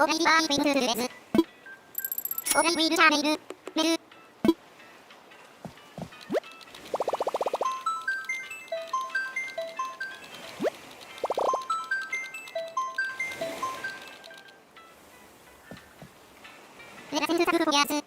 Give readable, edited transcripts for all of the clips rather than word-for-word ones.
オレイバーピンクルです。オレイウィルチャーメル。メル。レラセンスタクフォヤーズ。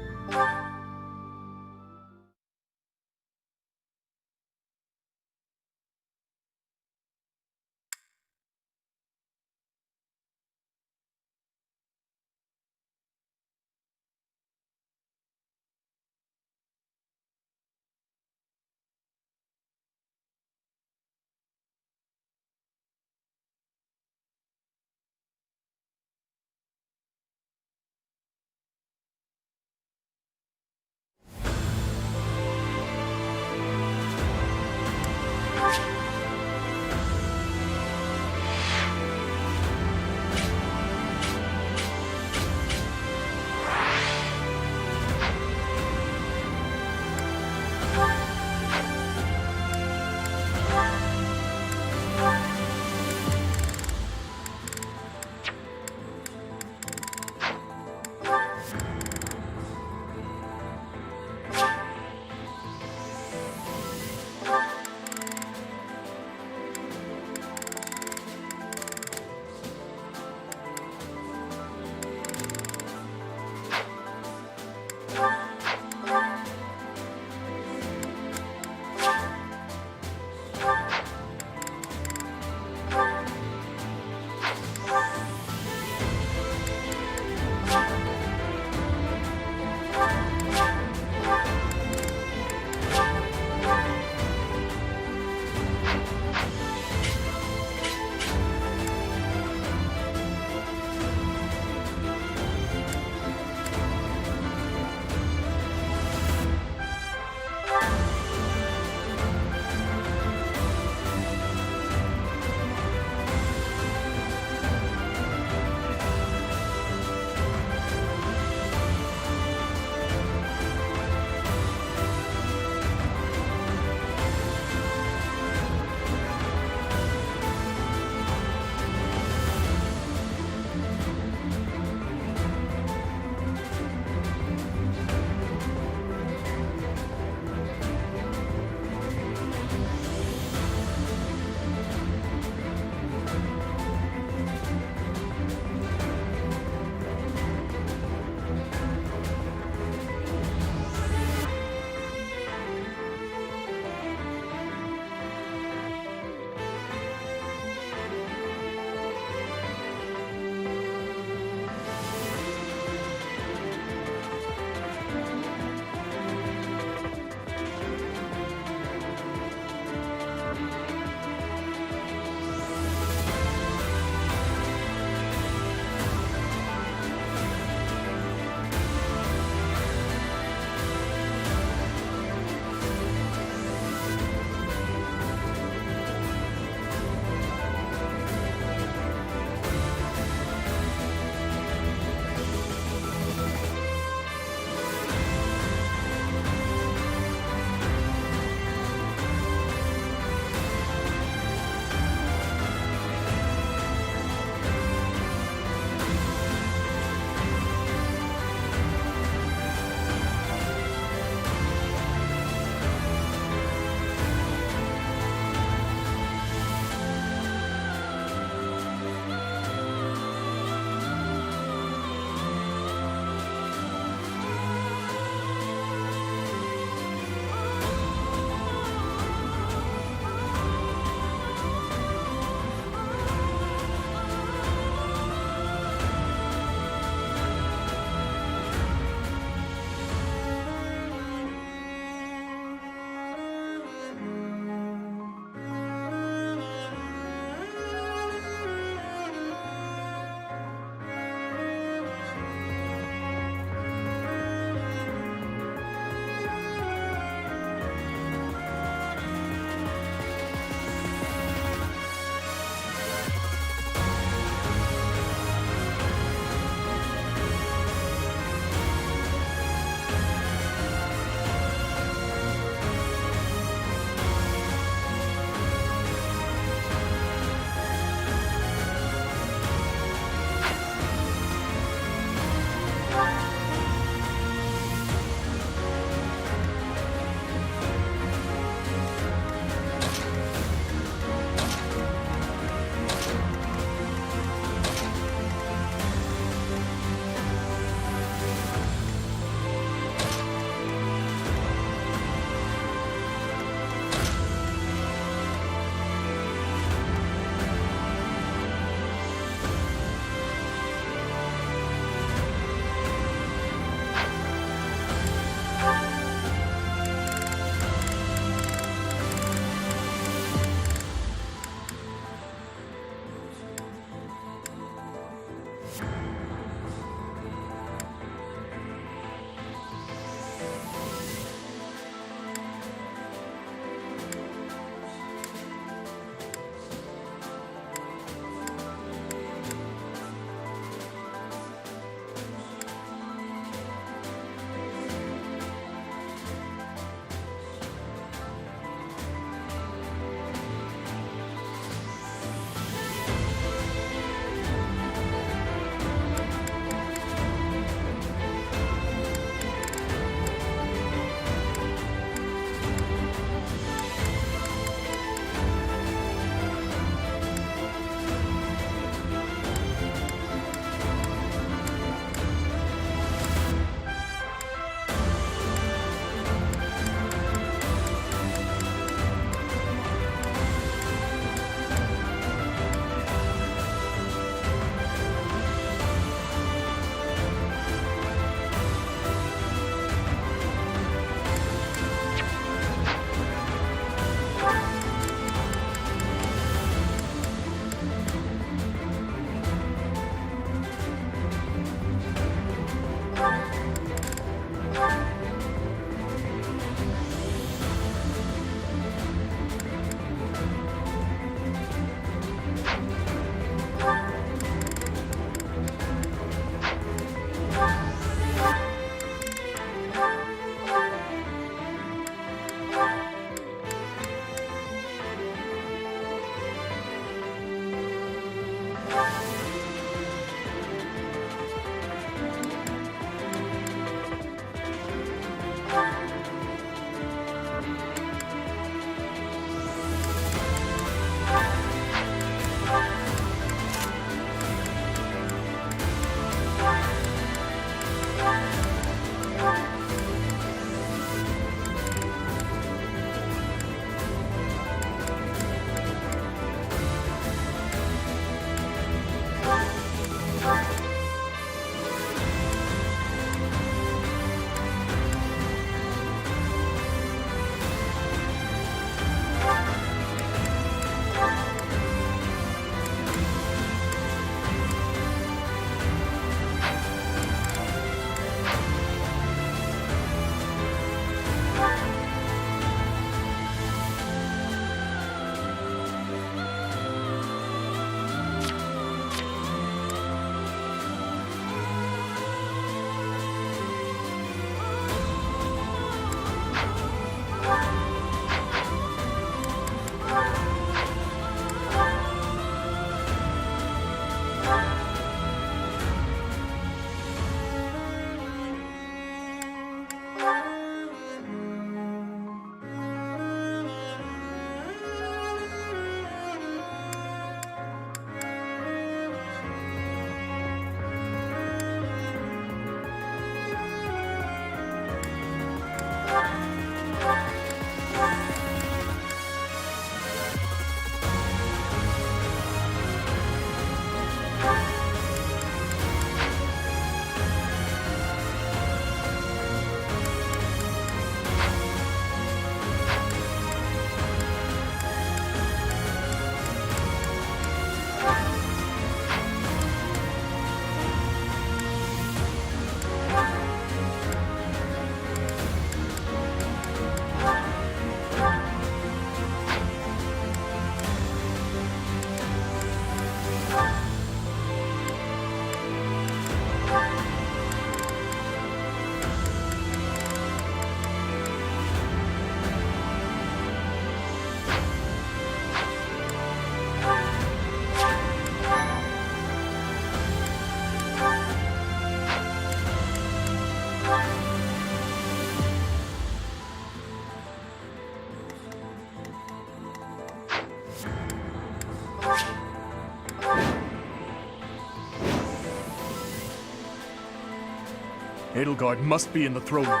Edelgard must be in the throne room.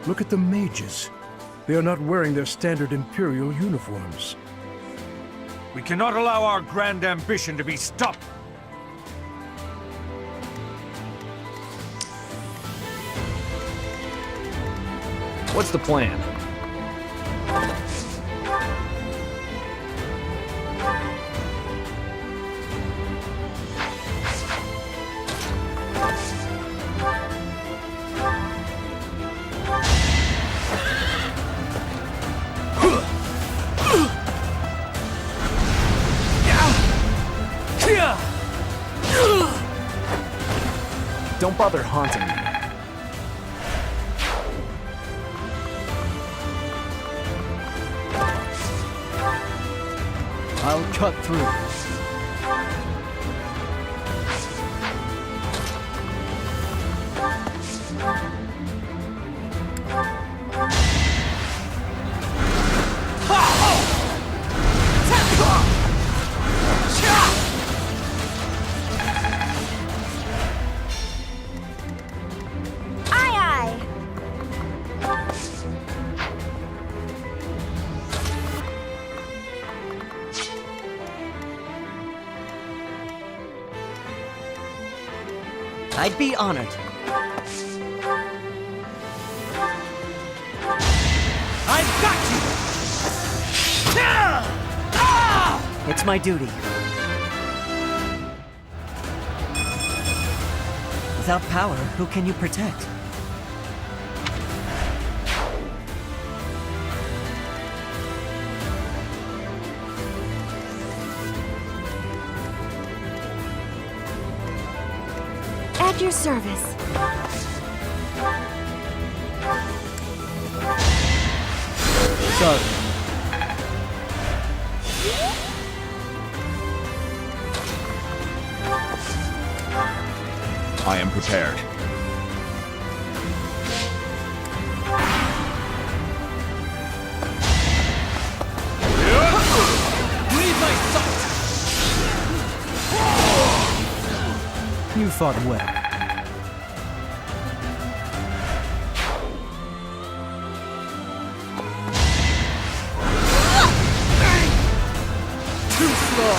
Look at the mages. They are not wearing their standard Imperial uniforms. We cannot allow our grand ambition to be stopped. What's the plan? Don't bother haunting me. I'll cut through. I'd be honored. I've got you! It's my duty. Without power, who can you protect? At your service. Sorry. I am prepared. Leave my sight! You fought well. Too slow!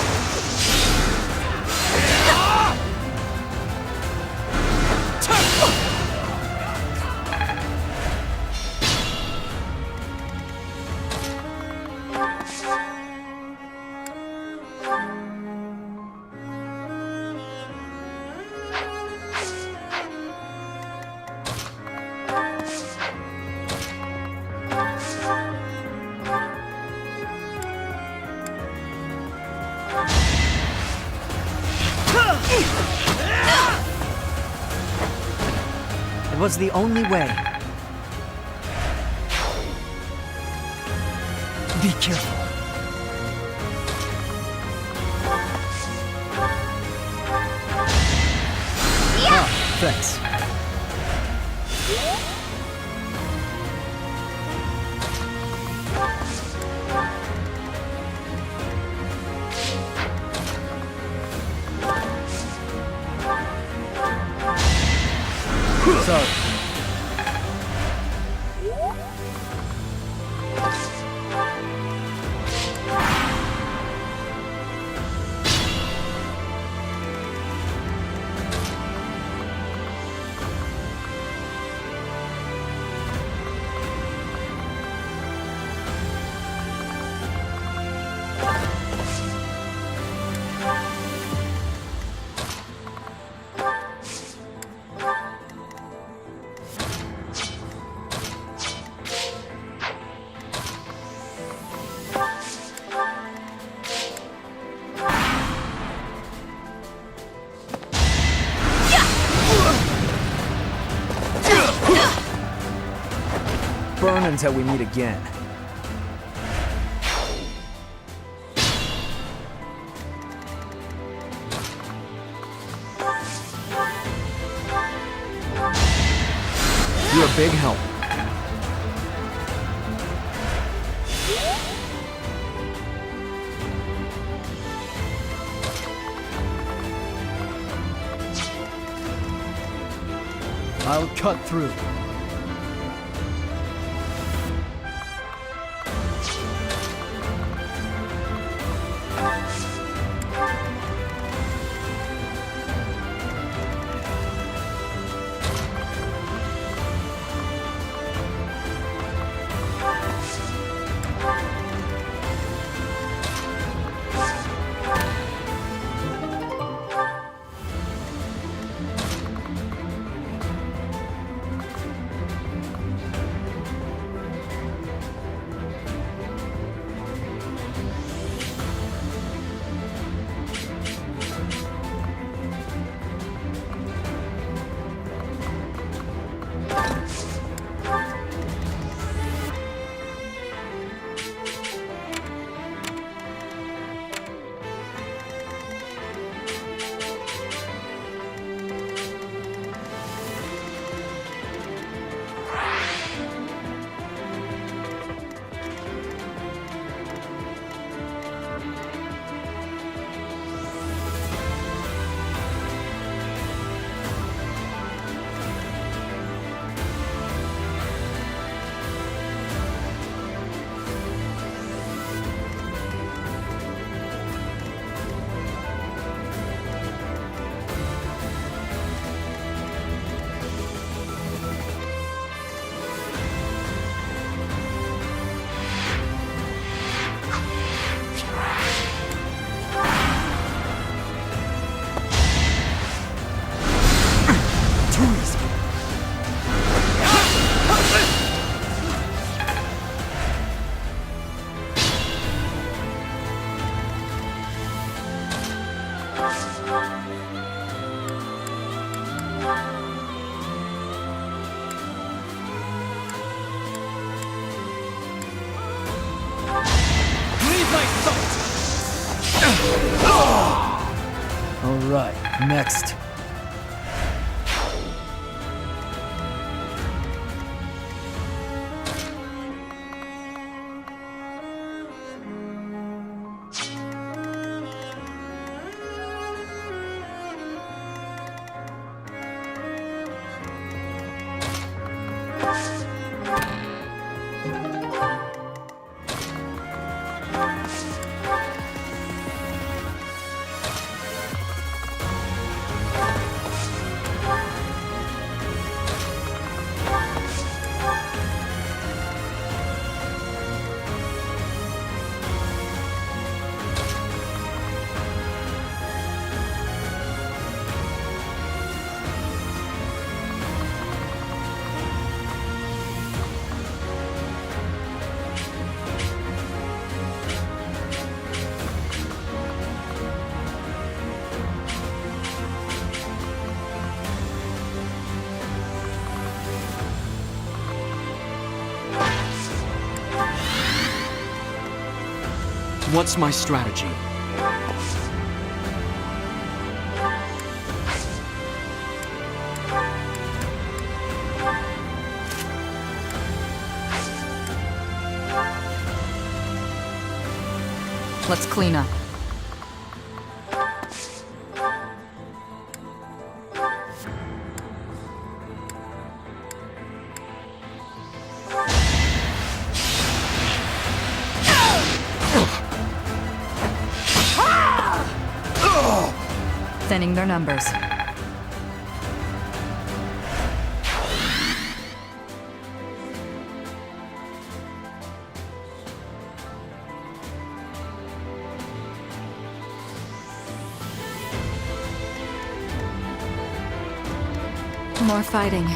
It was the only way. Be careful. Ah, thanks. Sorry. Burn until we meet again. You're a big help. I'll cut through. All right, next. What's my strategy? Let's clean up. Thinning their numbers. More fighting.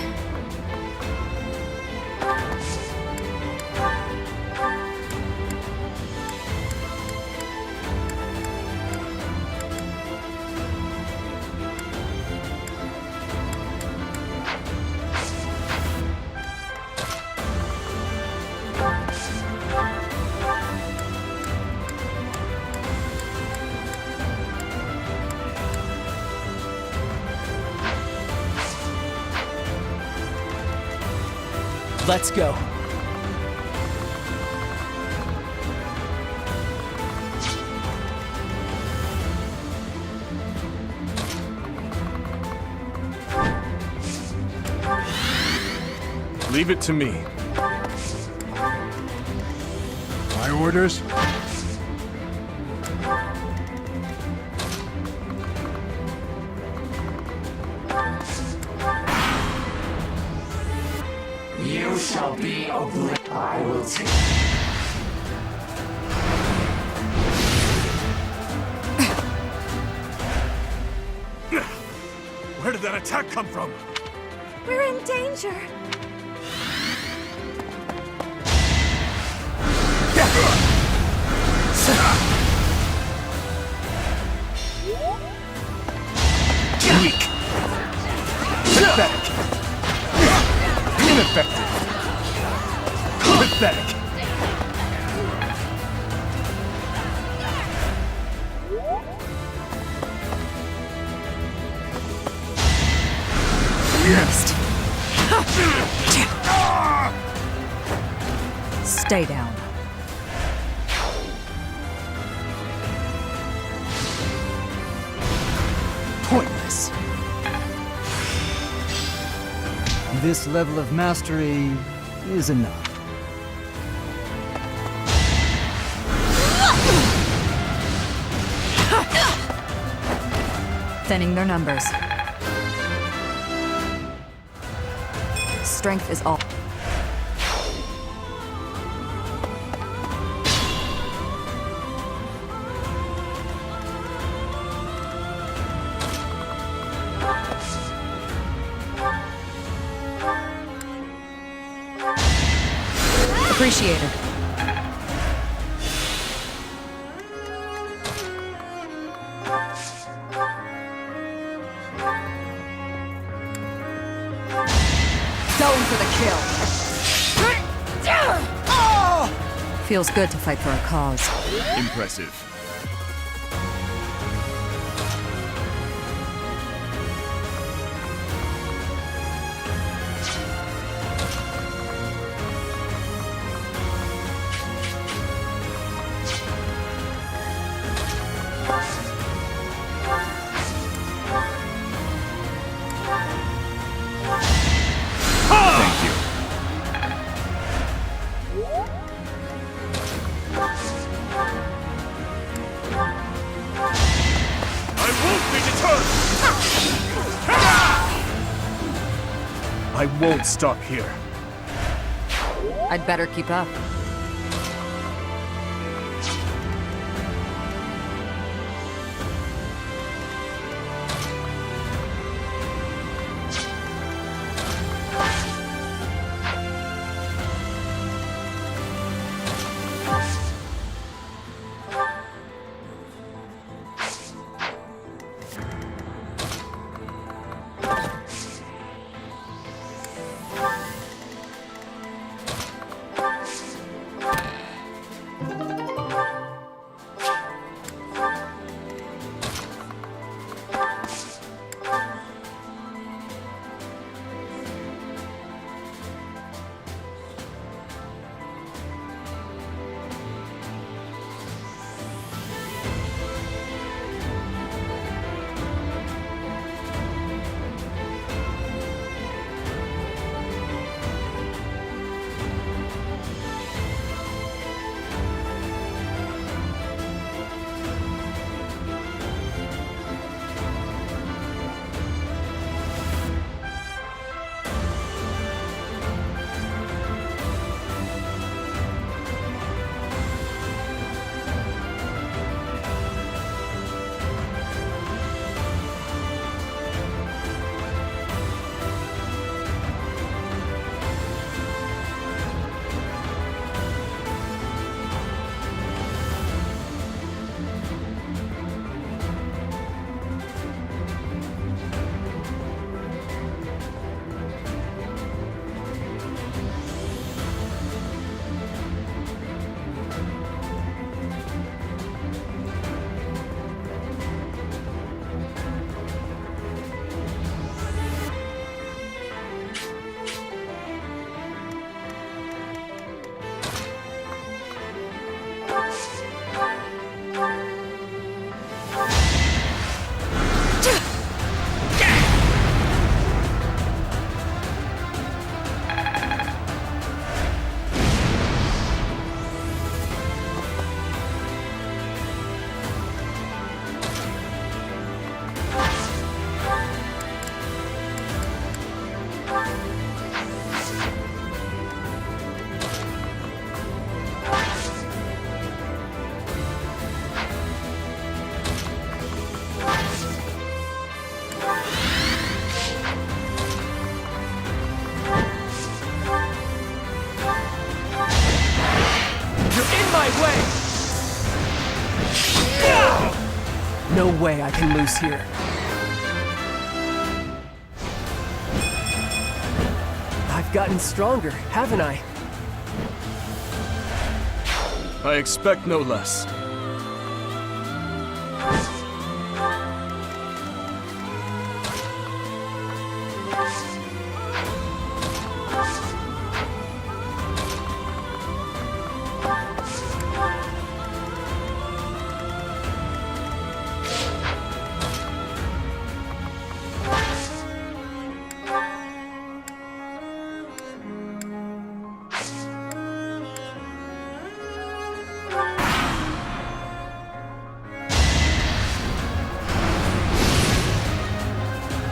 Let's go. Leave it to me. My orders? You shall be obliterated. I will take. Where did that attack come from? We're in danger. Weak. Pathetic. Ineffective. Pathetic. Next. Stay down. Pointless. This level of mastery is enough. Thinning their numbers. Strength is all. Appreciated. Going for the kill. Feels good to fight for a cause. Impressive. Thank you. I won't be deterred! I won't stop here. I'd better keep up. my way! No way I can lose here. I've gotten stronger, haven't I? I expect no less.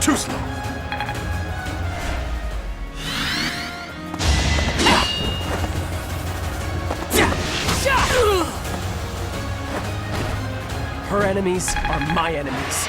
Too slow. Her enemies are my enemies.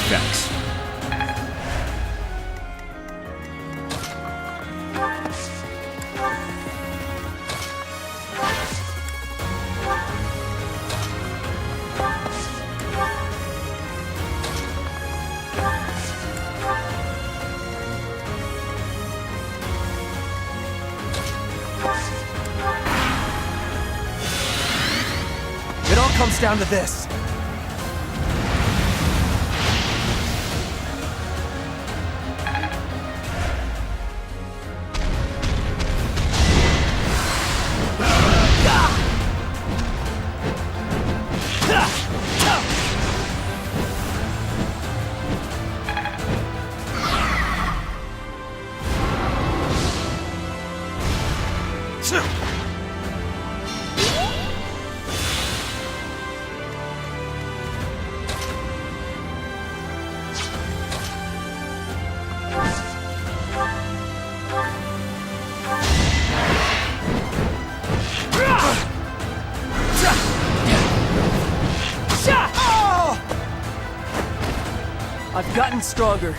Thanks. It all comes down to this. I've gotten stronger.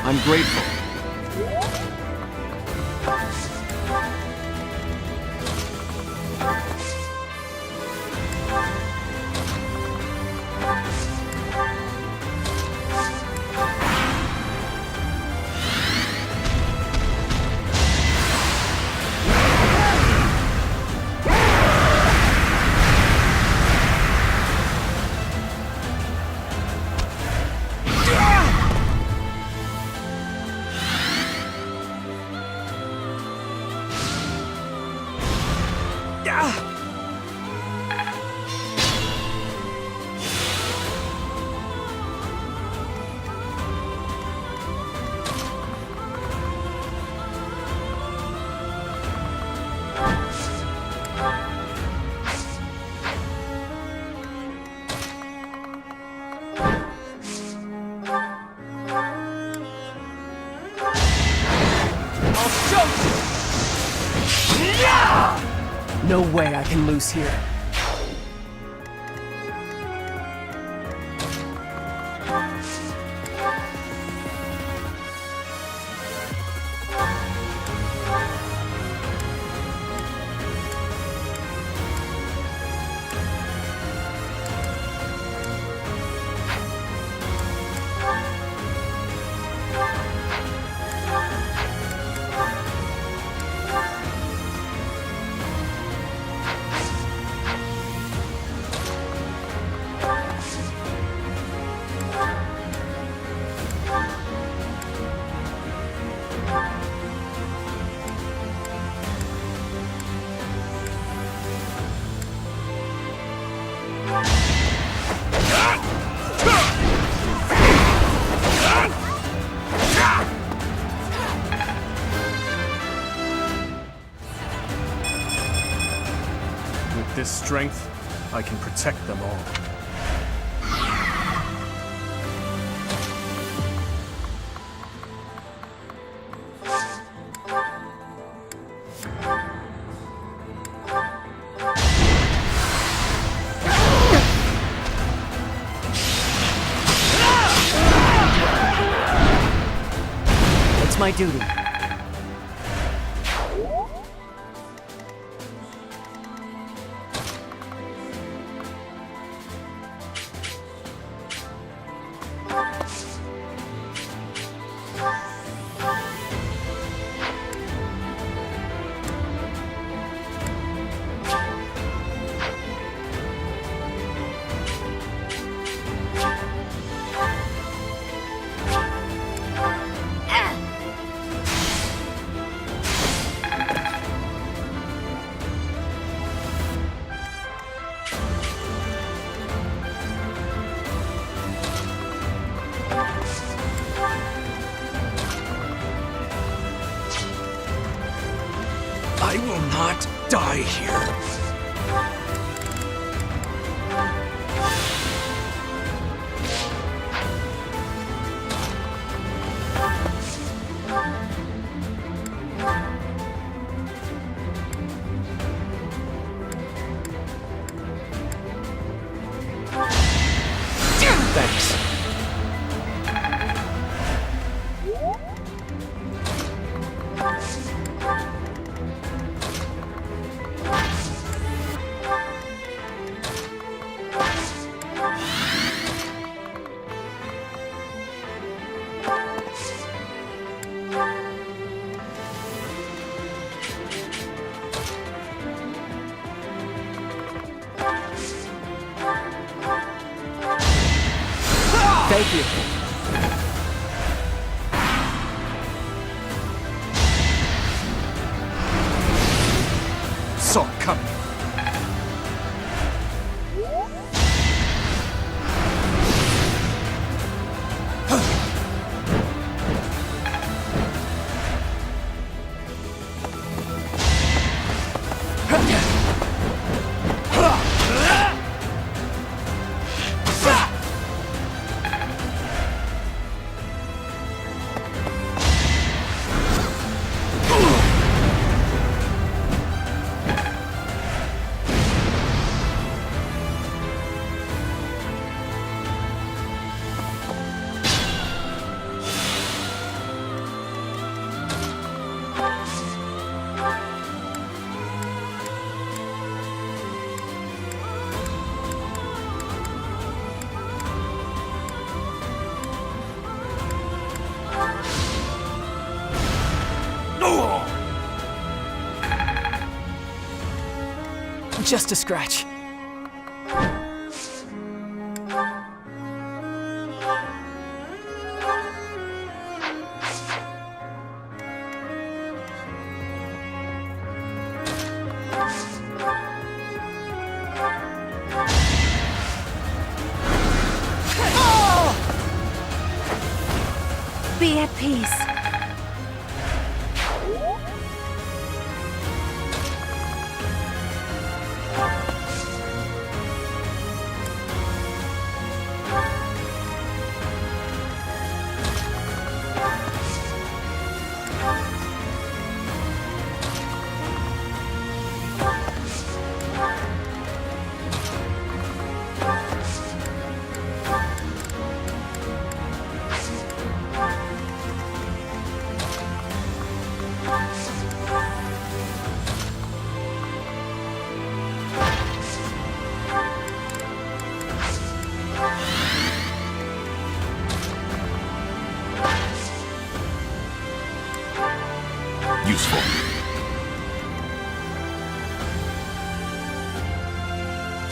I'm grateful. No way I can lose here. With this strength, I can protect them all. It's my duty. I will not die here. Thanks. Thank you. Saw it coming. Just a scratch. Be at peace. Useful.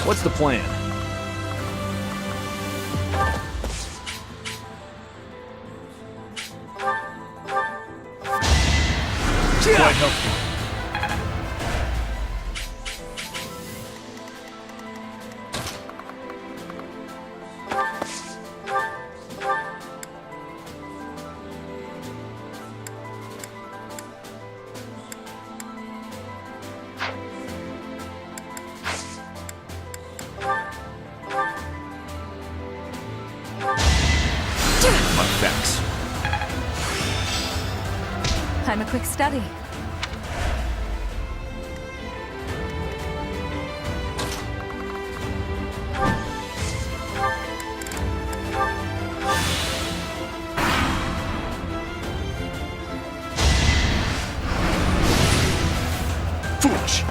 What's the plan? Quite helpful. I'm a quick study. Foolish!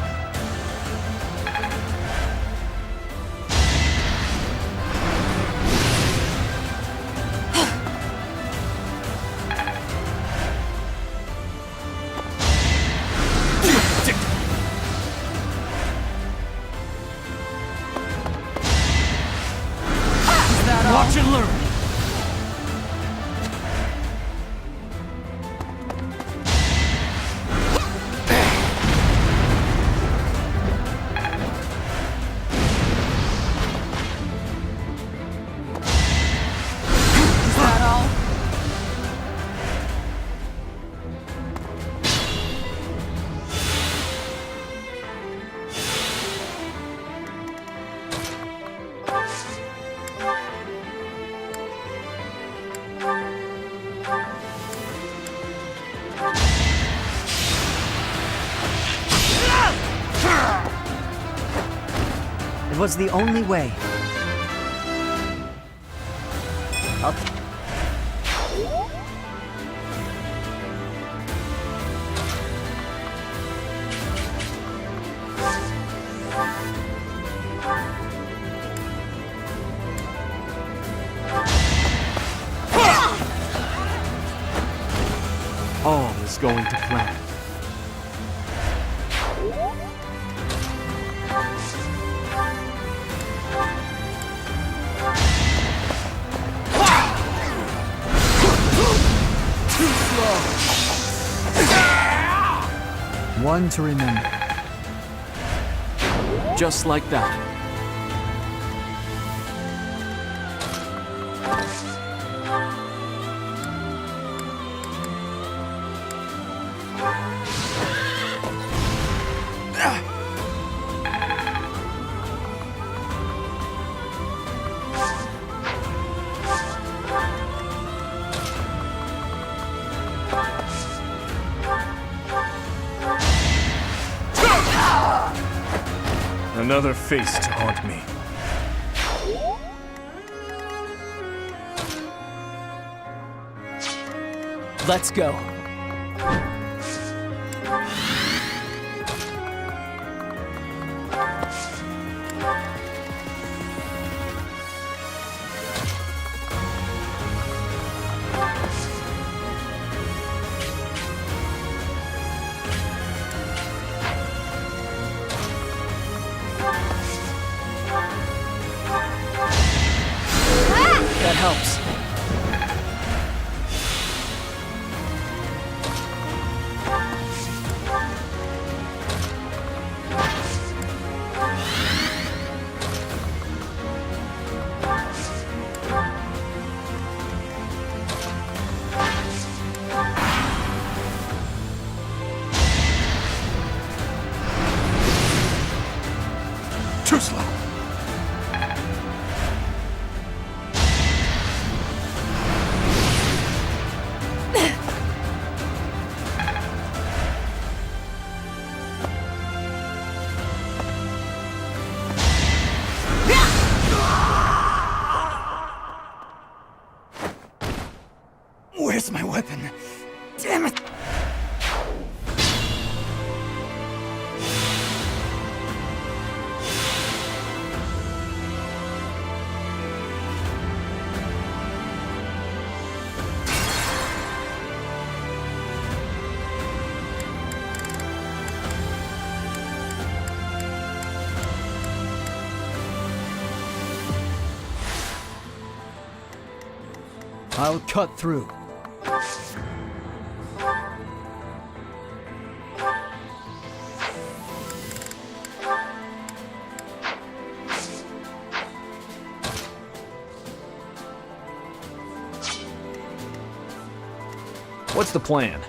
Watch and learn. Is that all? It was the only way. Up. All is going to plan. One to remember. Just like that. Another face to haunt me. Let's go. That helps. Too slow. Where's my weapon? Damn it! I'll cut through. What's the plan?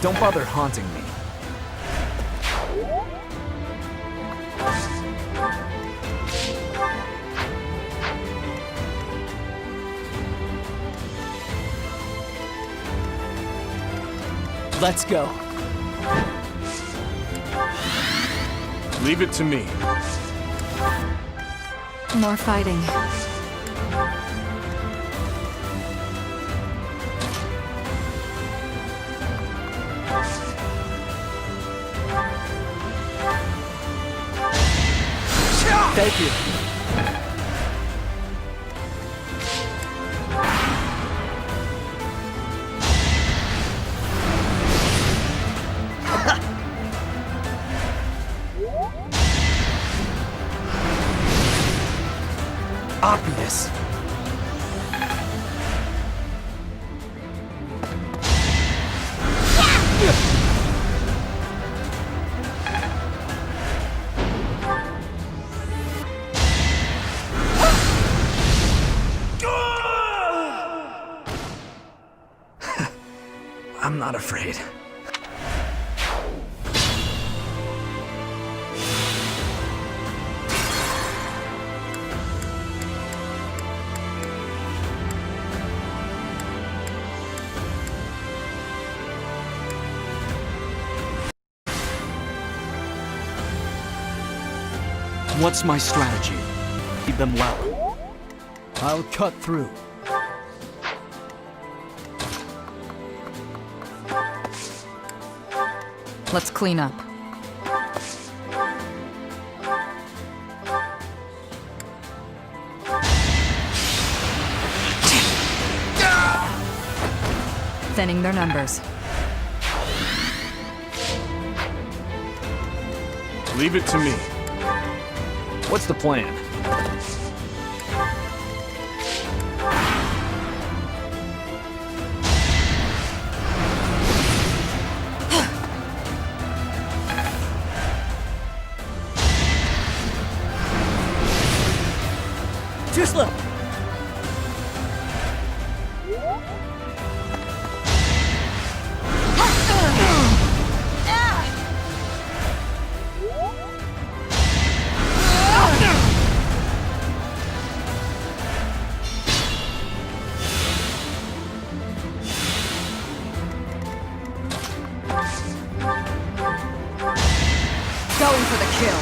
Don't bother haunting me. Let's go. Leave it to me. More fighting. Thank you. Obvious. I'm not afraid. What's my strategy? Lead them well. I'll cut through. Let's clean up. Thinning their numbers. Leave it to me. What's the plan? Too slow. Going for the kill.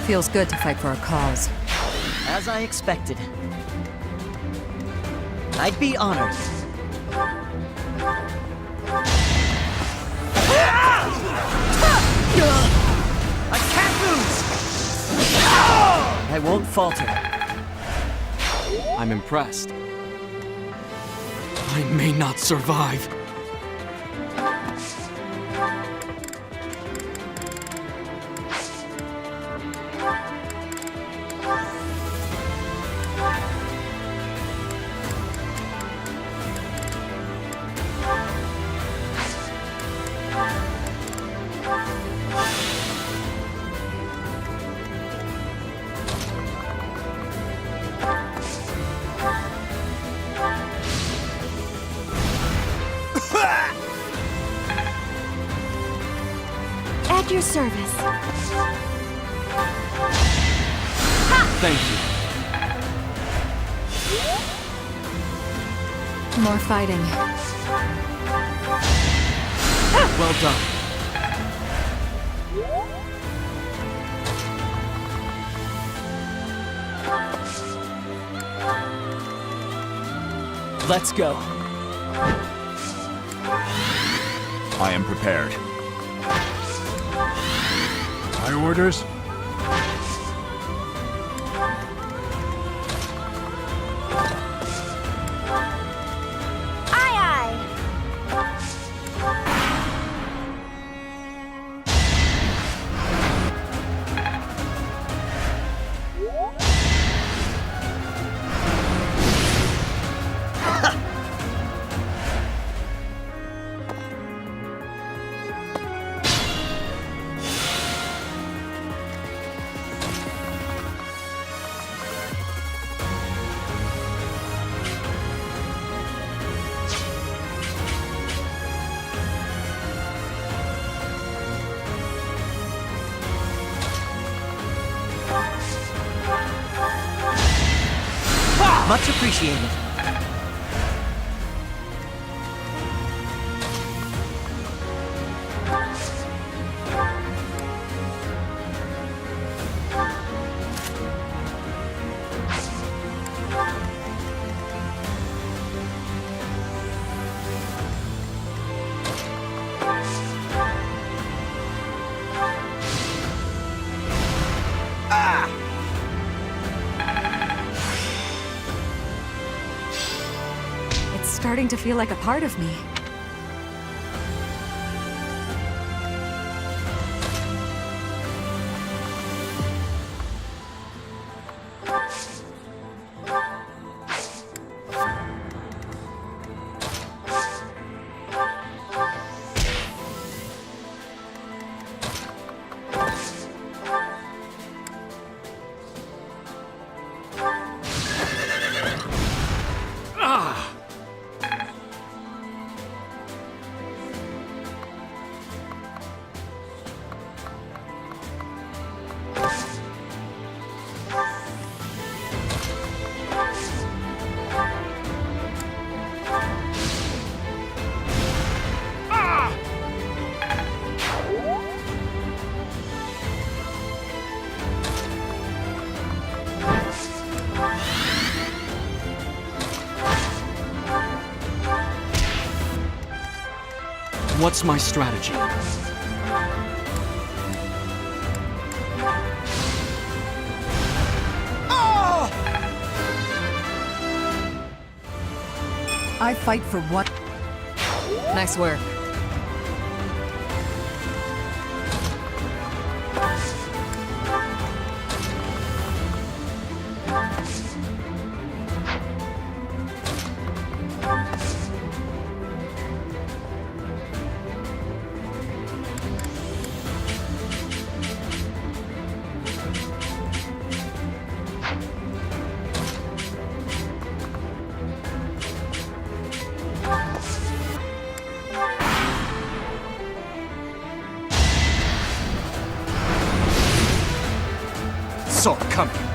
Feels good to fight for a cause. As I expected. I'd be honored. I can't lose! I won't falter. I'm impressed. I may not survive. At your service. Thank you. More fighting. Well done. Let's go. I am prepared. My orders? Aye, aye. Much appreciated. starting to feel like a part of me. What's my strategy? I fight for what? Nice work. Saw it coming.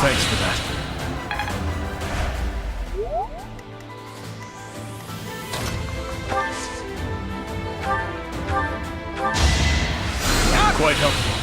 Thanks for that. Quite helpful.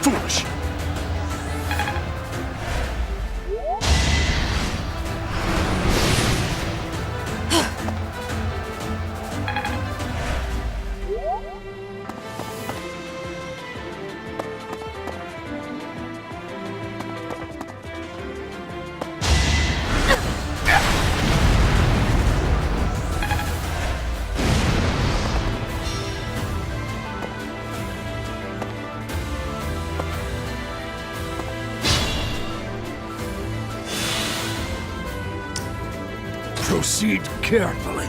Foolish! Proceed carefully.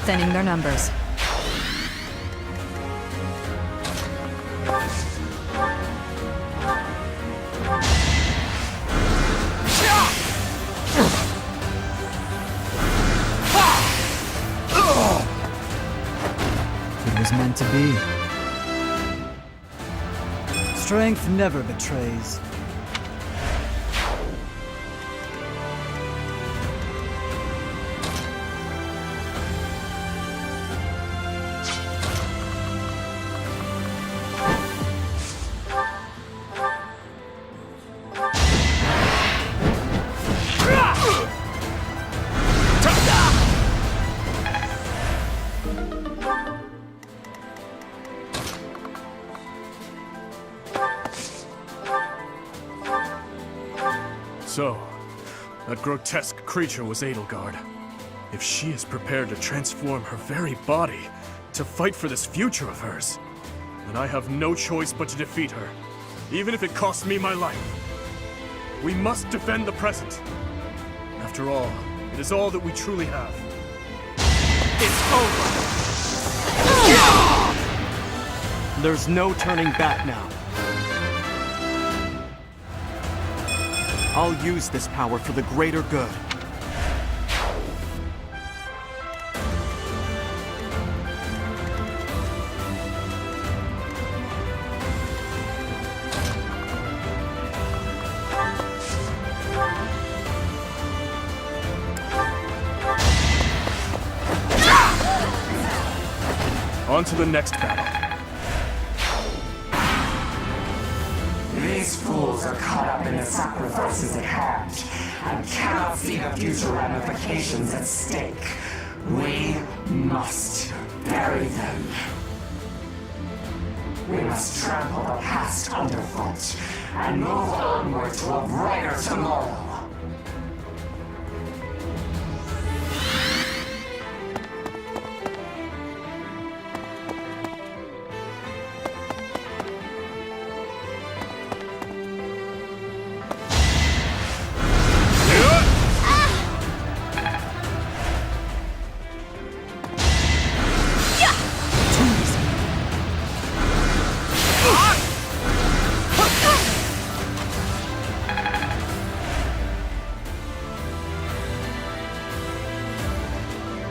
Thinning their numbers. It was meant to be. Strength never betrays. So, that grotesque creature was Edelgard. If she is prepared to transform her very body to fight for this future of hers, then I have no choice but to defeat her, even if it costs me my life. We must defend the present. After all, it is all that we truly have. It's over! There's no turning back now. I'll use this power for the greater good. On to the next battle. These fools are caught up in the sacrifices at hand and cannot see the future ramifications at stake. We must bury them. We must trample the past underfoot and move onward to a brighter tomorrow.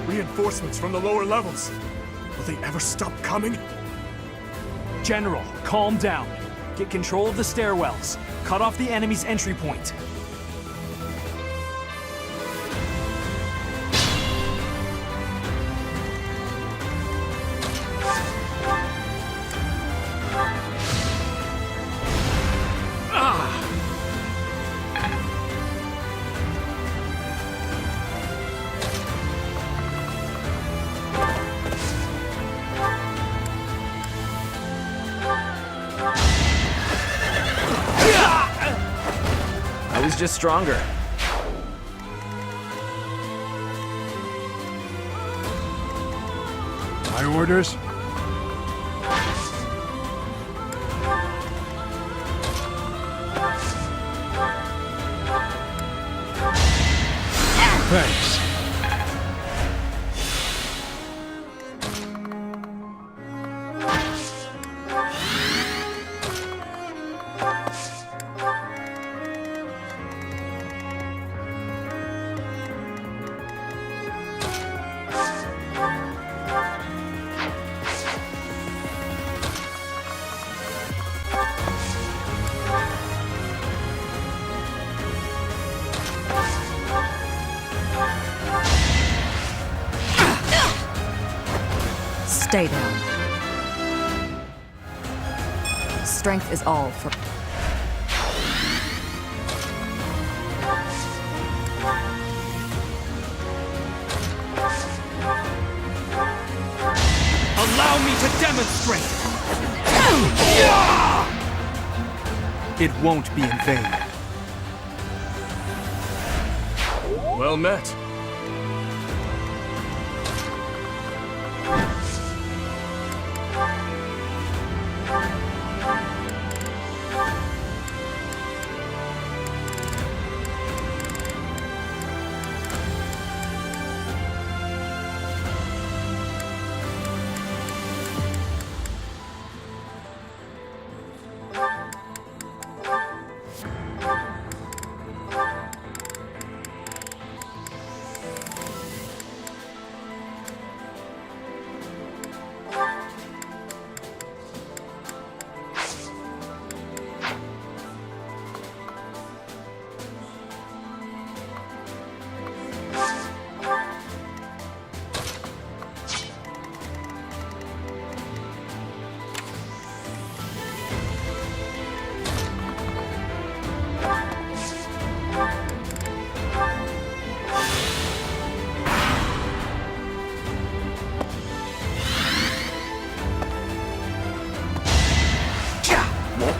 Reinforcements from the lower levels. Will they ever stop coming? General, calm down. Get control of the stairwells. Cut off the enemy's entry point. I was just stronger. My orders? Thanks. Stay down. Strength is all for... Allow me to demonstrate! It won't be in vain. Well met.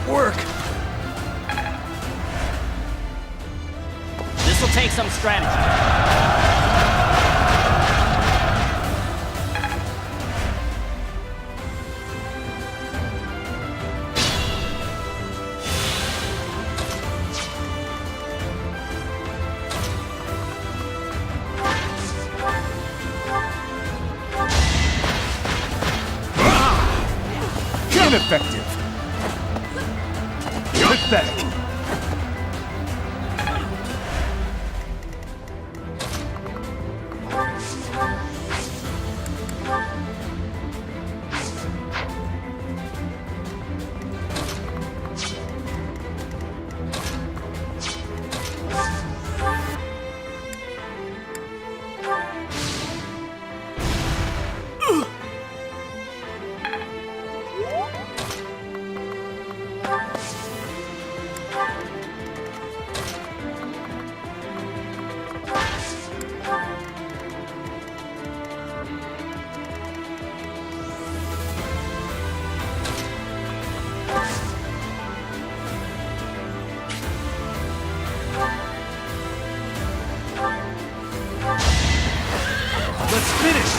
Work! This'll take some strategy. Ineffective. Pathetic.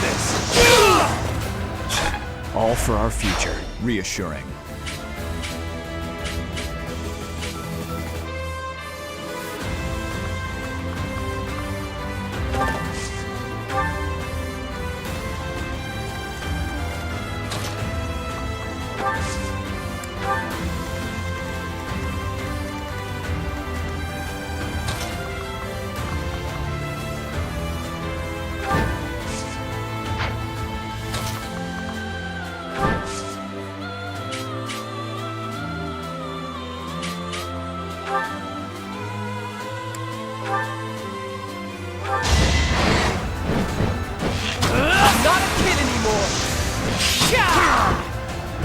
this! All for our future. Reassuring.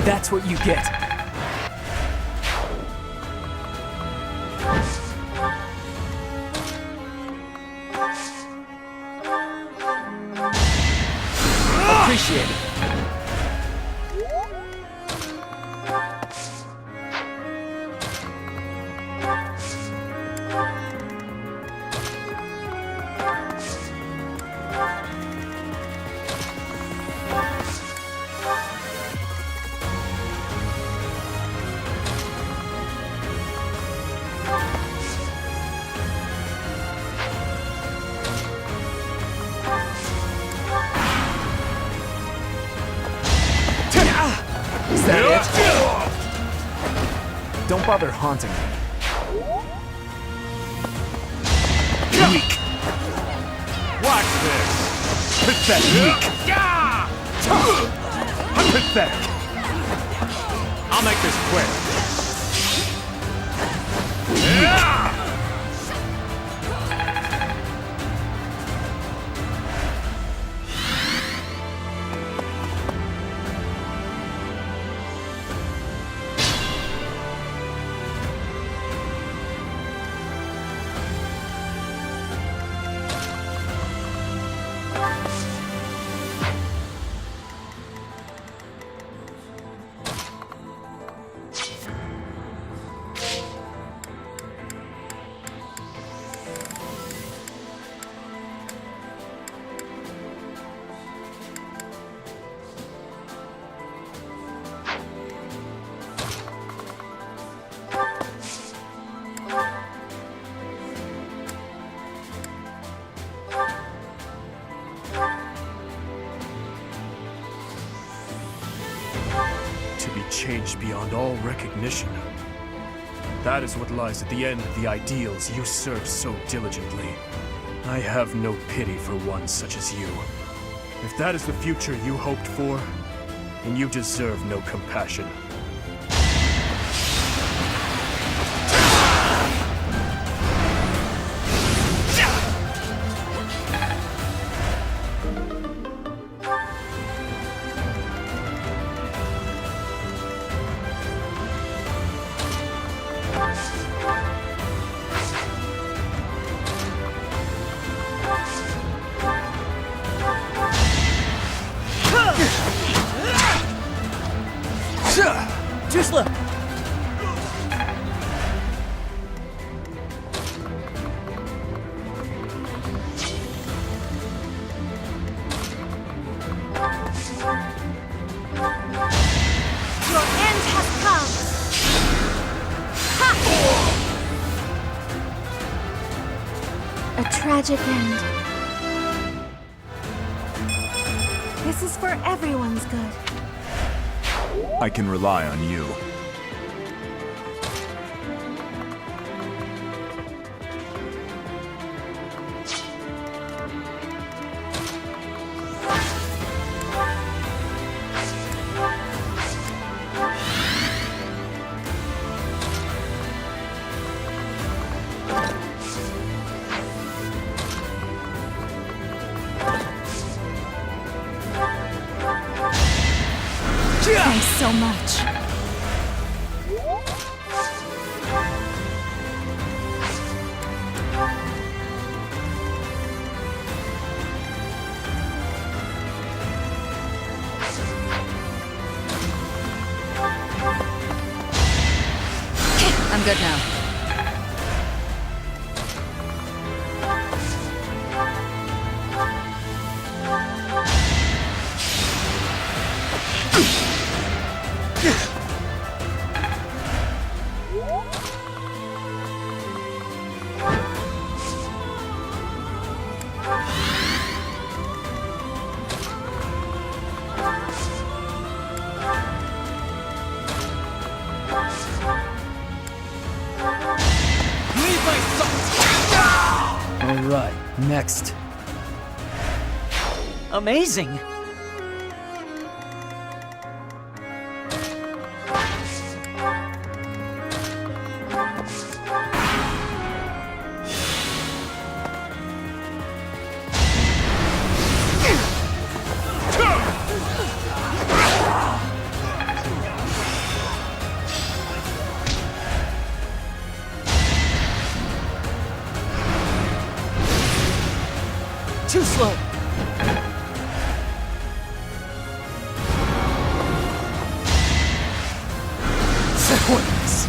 That's what you get. Appreciate it. Is that it? Don't bother haunting me. Weak. Watch this! Pathetic. I'm pathetic. I'll make this quick. To be changed beyond all recognition. That is what lies at the end of the ideals you serve so diligently. I have no pity for one such as you. If that is the future you hoped for, then you deserve no compassion. Too slow. Your end has come! Ha! A tragic end. This is for everyone's good. I can rely on you. Thanks so much. I'm good now. Next. Amazing! Too slow! Sequence!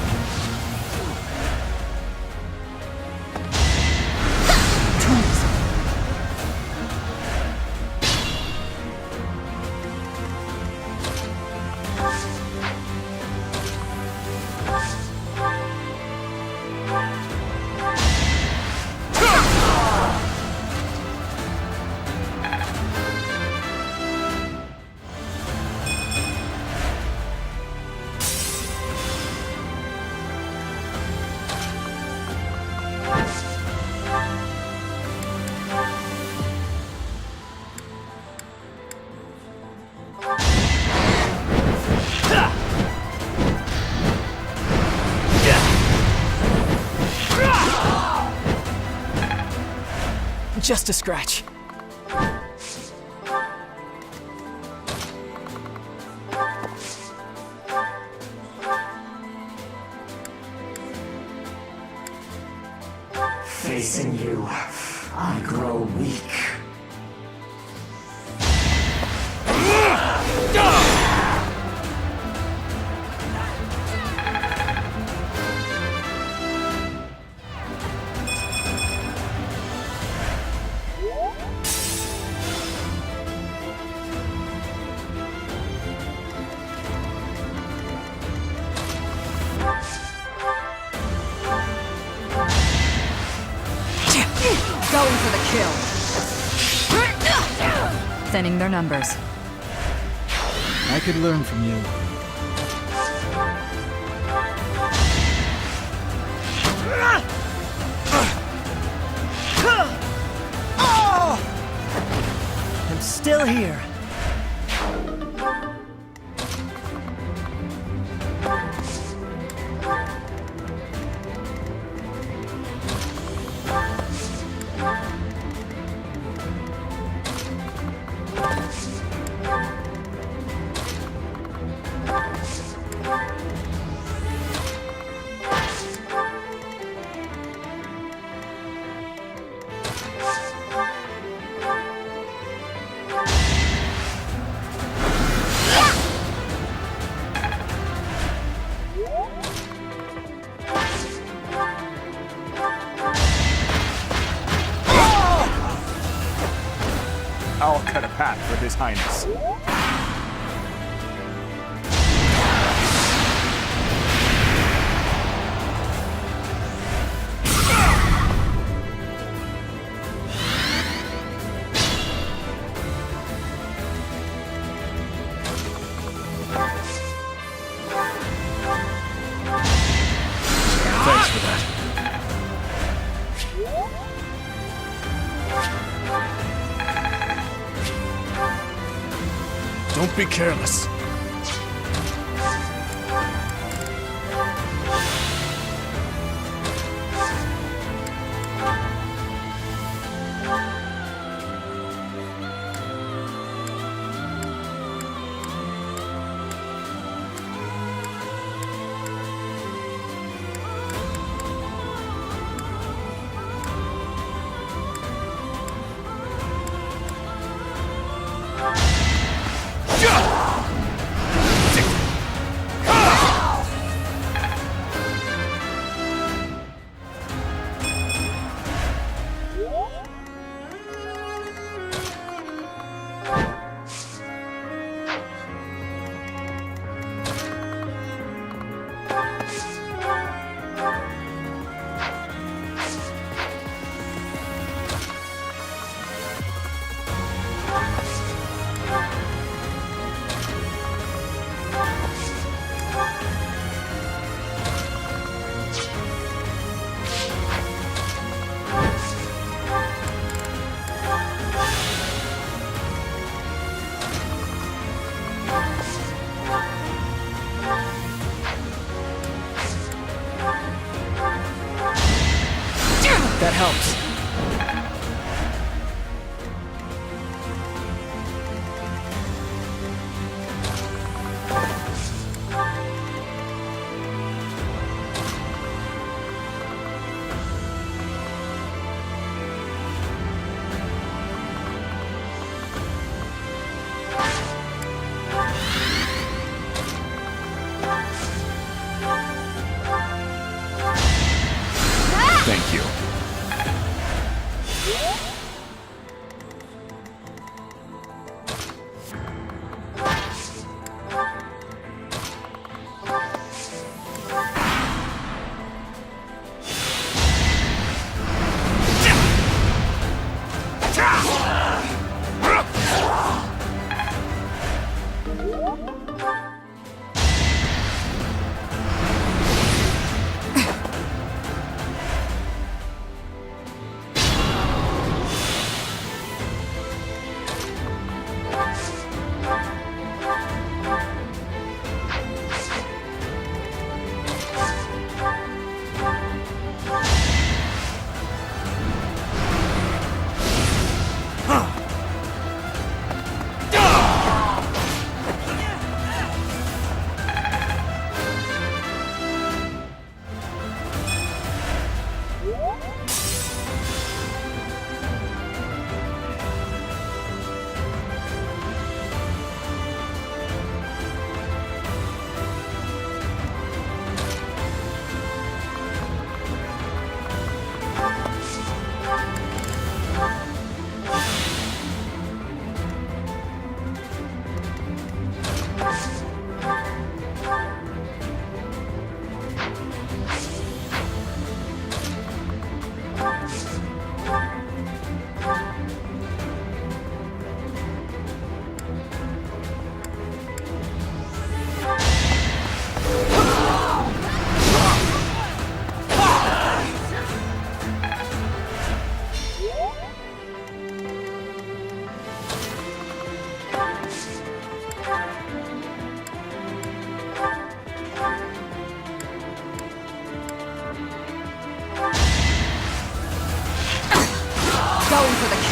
Just a scratch. Facing you, I grow weak. Going for the kill. Thinning their numbers. I could learn from you. I'm still here. I'll cut a path for His Highness. Thanks for that. Don't be careless.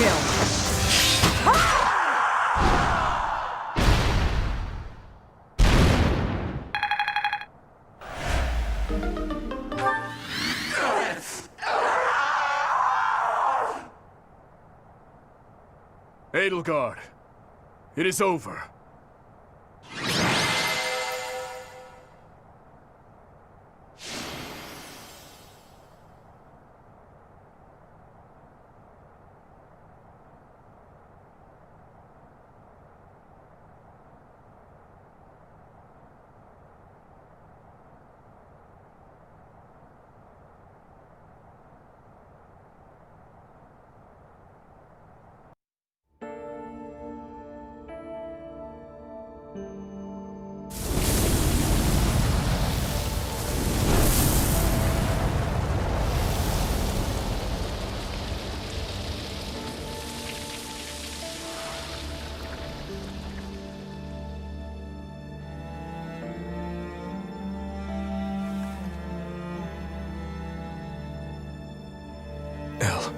kill. Edelgard, it is over. El.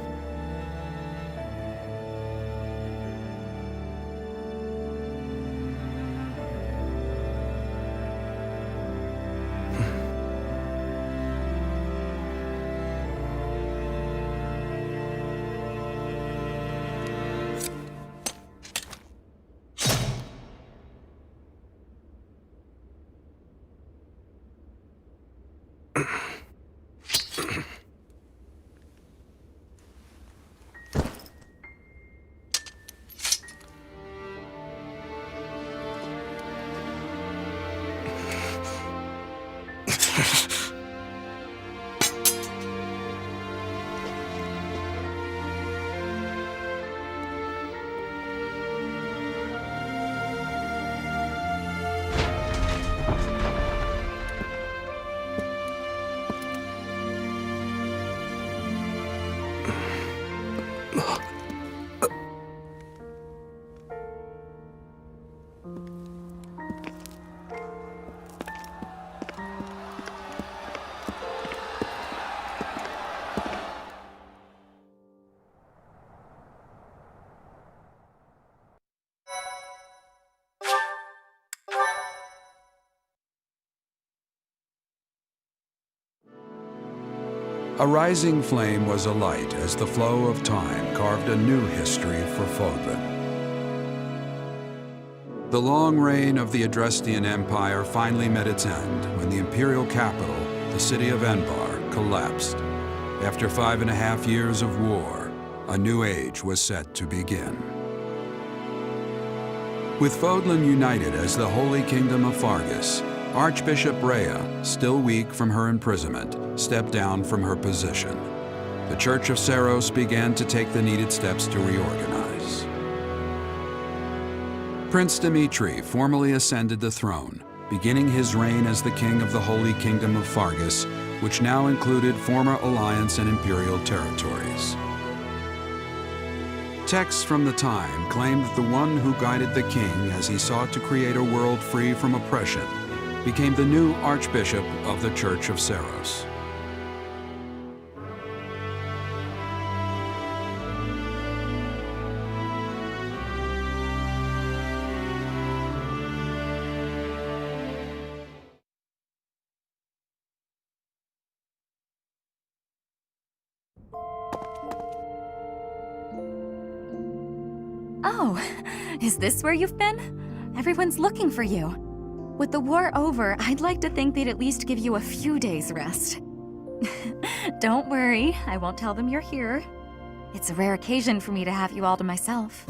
A rising flame was alight as the flow of time carved a new history for Fodlan. The long reign of the Adrestian Empire finally met its end when the imperial capital, the city of Enbar, collapsed. After 5.5 years of war, a new age was set to begin. With Fodlan united as the Holy Kingdom of Fargus, Archbishop Rhea, still weak from her imprisonment, stepped down from her position. The Church of Seiros began to take the needed steps to reorganize. Prince Dimitri formally ascended the throne, beginning his reign as the king of the Holy Kingdom of Fargus, which now included former Alliance and Imperial territories. Texts from the time claimed that the one who guided the king as he sought to create a world free from oppression became the new Archbishop of the Church of Seiros. Oh, is this where you've been? Everyone's looking for you. With the war over, I'd like to think they'd at least give you a few days rest. Don't worry, I won't tell them you're here. It's a rare occasion for me to have you all to myself.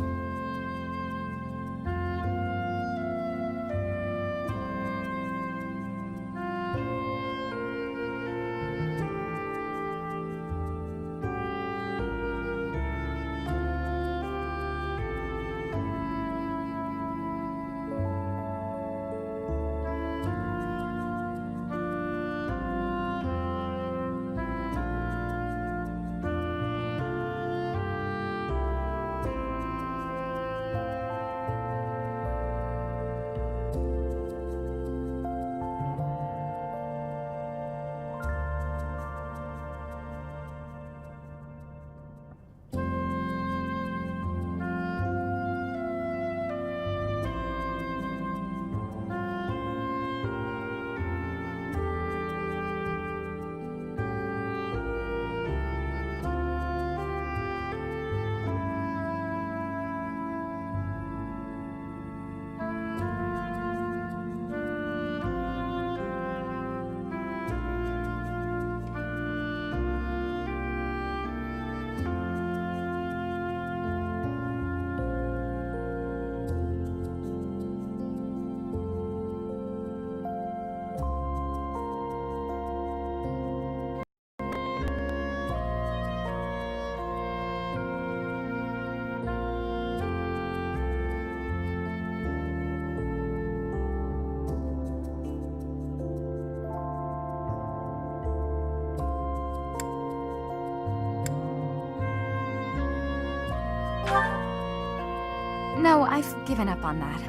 No, I've given up on that.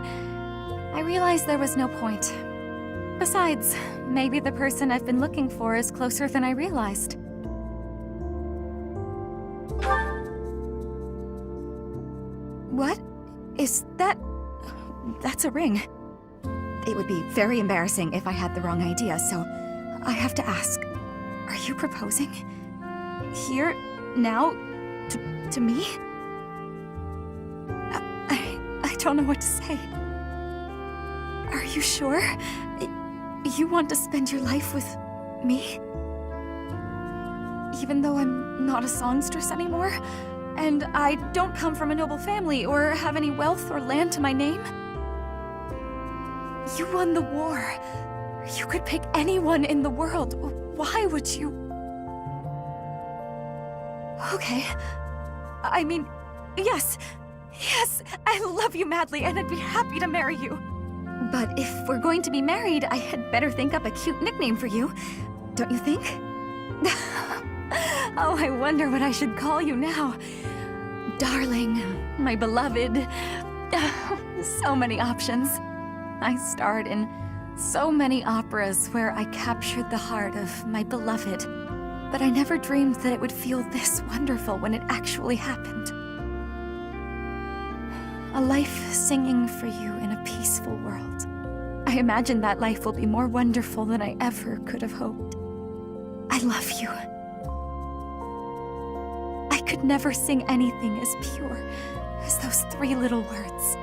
I realized there was no point. Besides, maybe the person I've been looking for is closer than I realized. What? Is that... That's a ring. It would be very embarrassing if I had the wrong idea, so I have to ask. Are you proposing? Here? Now? To me? I don't know what to say. Are you sure? You want to spend your life with me? Even though I'm not a songstress anymore? And I don't come from a noble family or have any wealth or land to my name? You won the war. You could pick anyone in the world. Why would you? Okay. I mean, yes. Yes, I love you madly and I'd be happy to marry you. But if we're going to be married, I had better think up a cute nickname for you. Don't you think? Oh, I wonder what I should call you now. Darling, my beloved. So many options. I starred in so many operas where I captured the heart of my beloved, but I never dreamed that it would feel this wonderful when it actually happened. A life singing for you in a peaceful world. I imagine that life will be more wonderful than I ever could have hoped. I love you. I could never sing anything as pure as those 3 little words.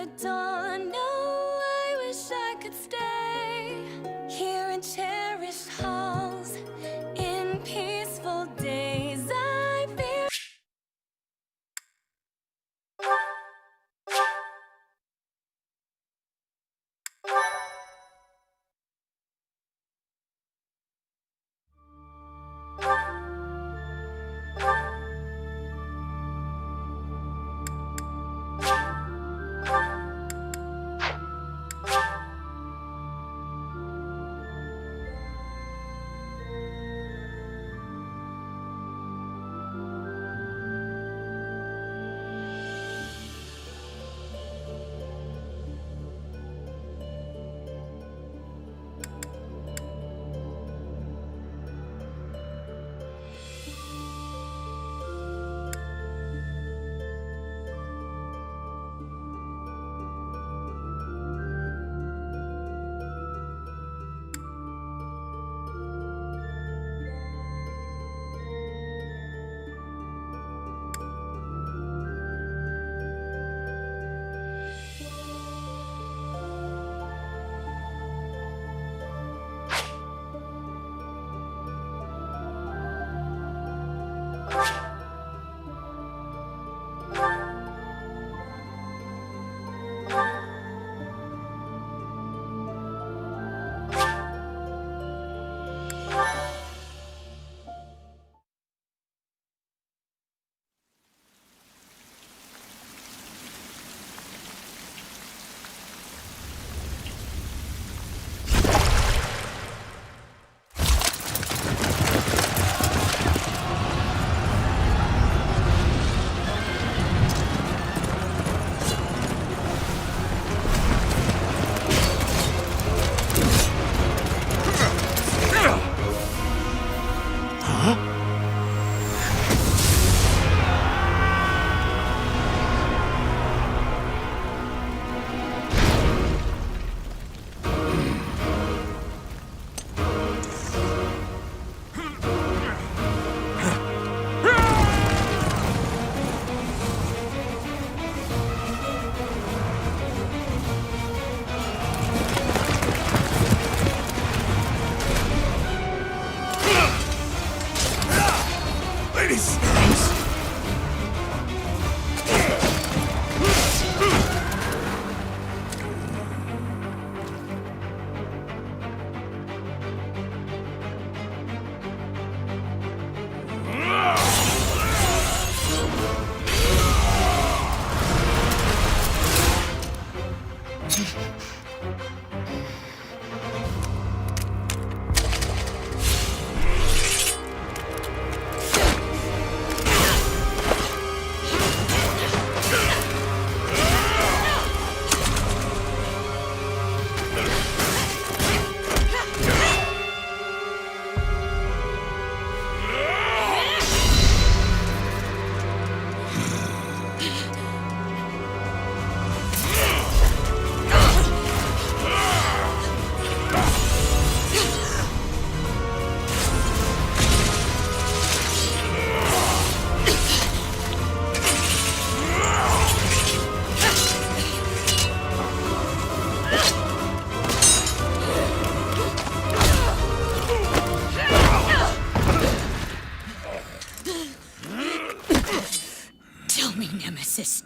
the dawn. No, I wish I could stay here in cherished halls. In peaceful days, I fear.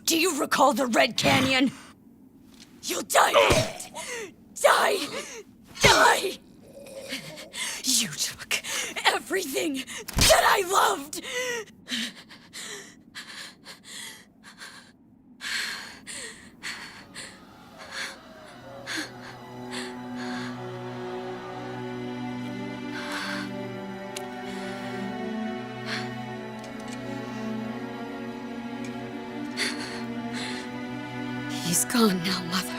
Do you recall the Red Canyon? You'll die in it! Die! Die! You took everything that I loved! He's gone now, Mother.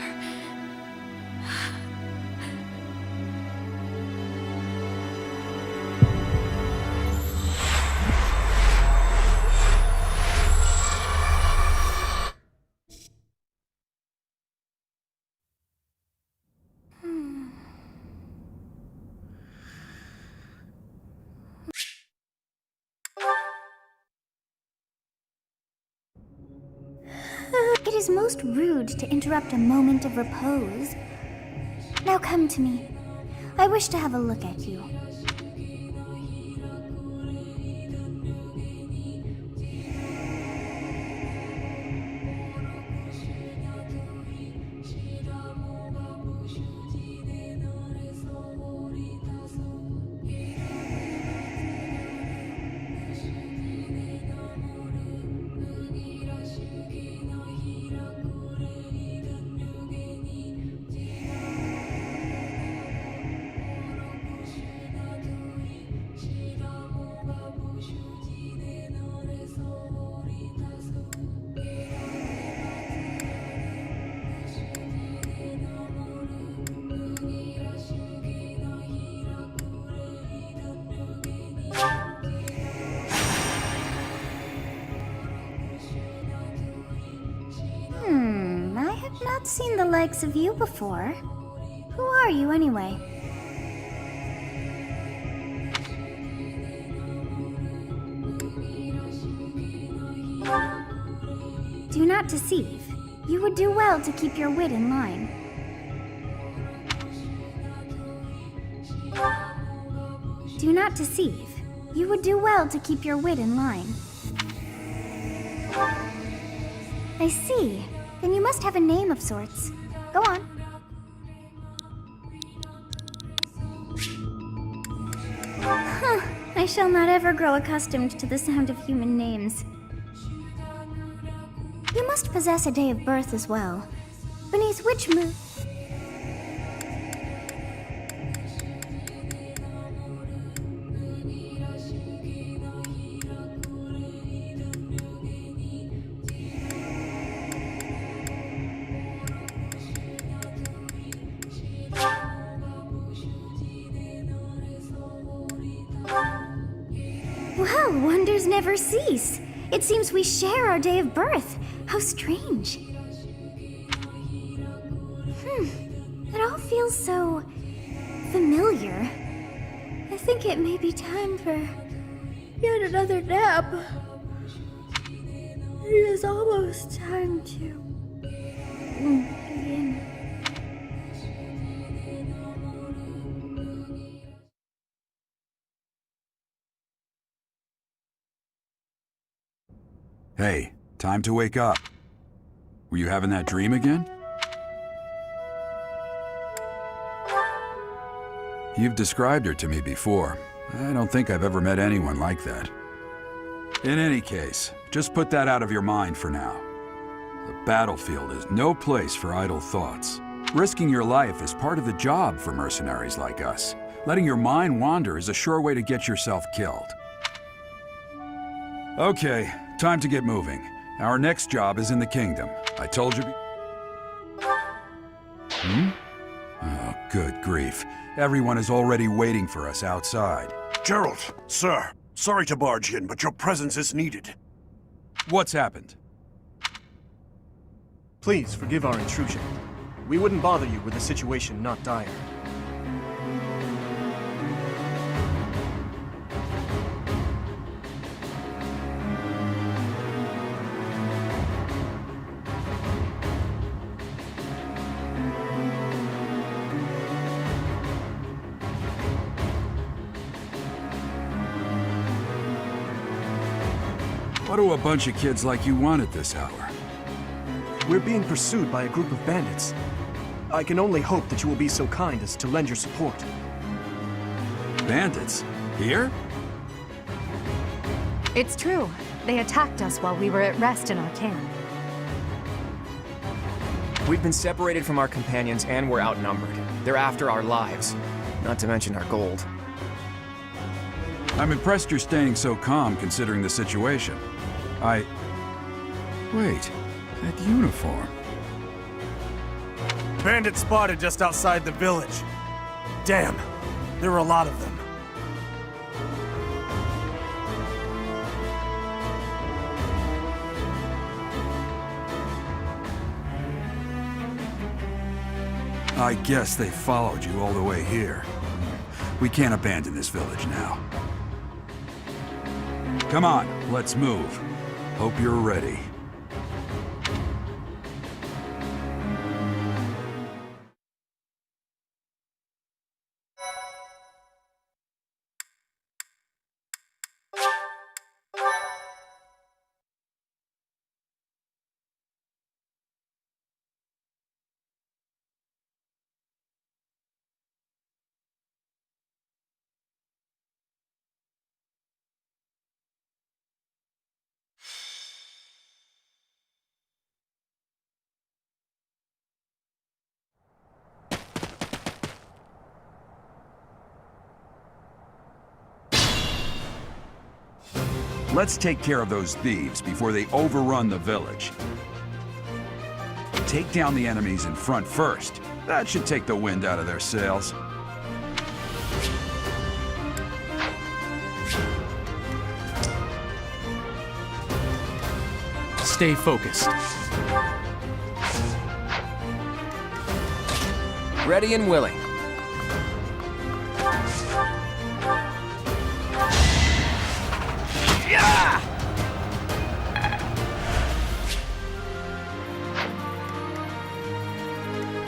is most rude to interrupt a moment of repose. Now come to me. I wish to have a look at you. I have not seen the likes of you before. Who are you anyway? Do not deceive. You would do well to keep your wit in line. Do not deceive. You would do well to keep your wit in line. I see. Then you must have a name of sorts. Go on. Huh. I shall not ever grow accustomed to the sound of human names. You must possess a day of birth as well. Beneath which moon... Well, wonders never cease. It seems we share our day of birth. How strange. It all feels so familiar. I think it may be time for yet another nap. It is almost time to begin. Hey, time to wake up. Were you having that dream again? You've described her to me before. I don't think I've ever met anyone like that. In any case, just put that out of your mind for now. The battlefield is no place for idle thoughts. Risking your life is part of the job for mercenaries like us. Letting your mind wander is a sure way to get yourself killed. Okay, time to get moving. Our next job is in the kingdom. I told you... Oh, good grief. Everyone is already waiting for us outside. Gerald, sir. Sorry to barge in, but your presence is needed. What's happened? Please forgive our intrusion. We wouldn't bother you with a situation not dire. What do a bunch of kids like you want at this hour? We're being pursued by a group of bandits. I can only hope that you will be so kind as to lend your support. Bandits? Here? It's true. They attacked us while we were at rest in our camp. We've been separated from our companions and we're outnumbered. They're after our lives, not to mention our gold. I'm impressed you're staying so calm considering the situation. Wait, that uniform. Bandits spotted just outside the village. Damn, there were a lot of them. I guess they followed you all the way here. We can't abandon this village now. Come on, let's move. Hope you're ready. Let's take care of those thieves before they overrun the village. Take down the enemies in front first. That should take the wind out of their sails. Stay focused. Ready and willing. Yeah!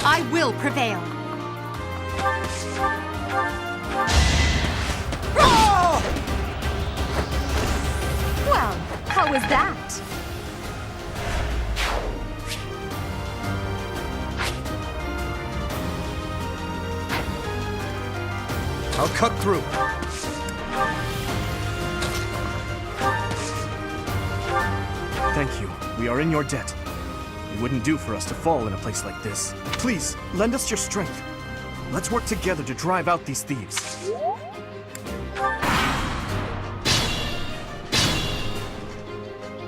I will prevail. Well, how was that? I'll cut through. Thank you. We are in your debt. It wouldn't do for us to fall in a place like this. Please, lend us your strength. Let's work together to drive out these thieves.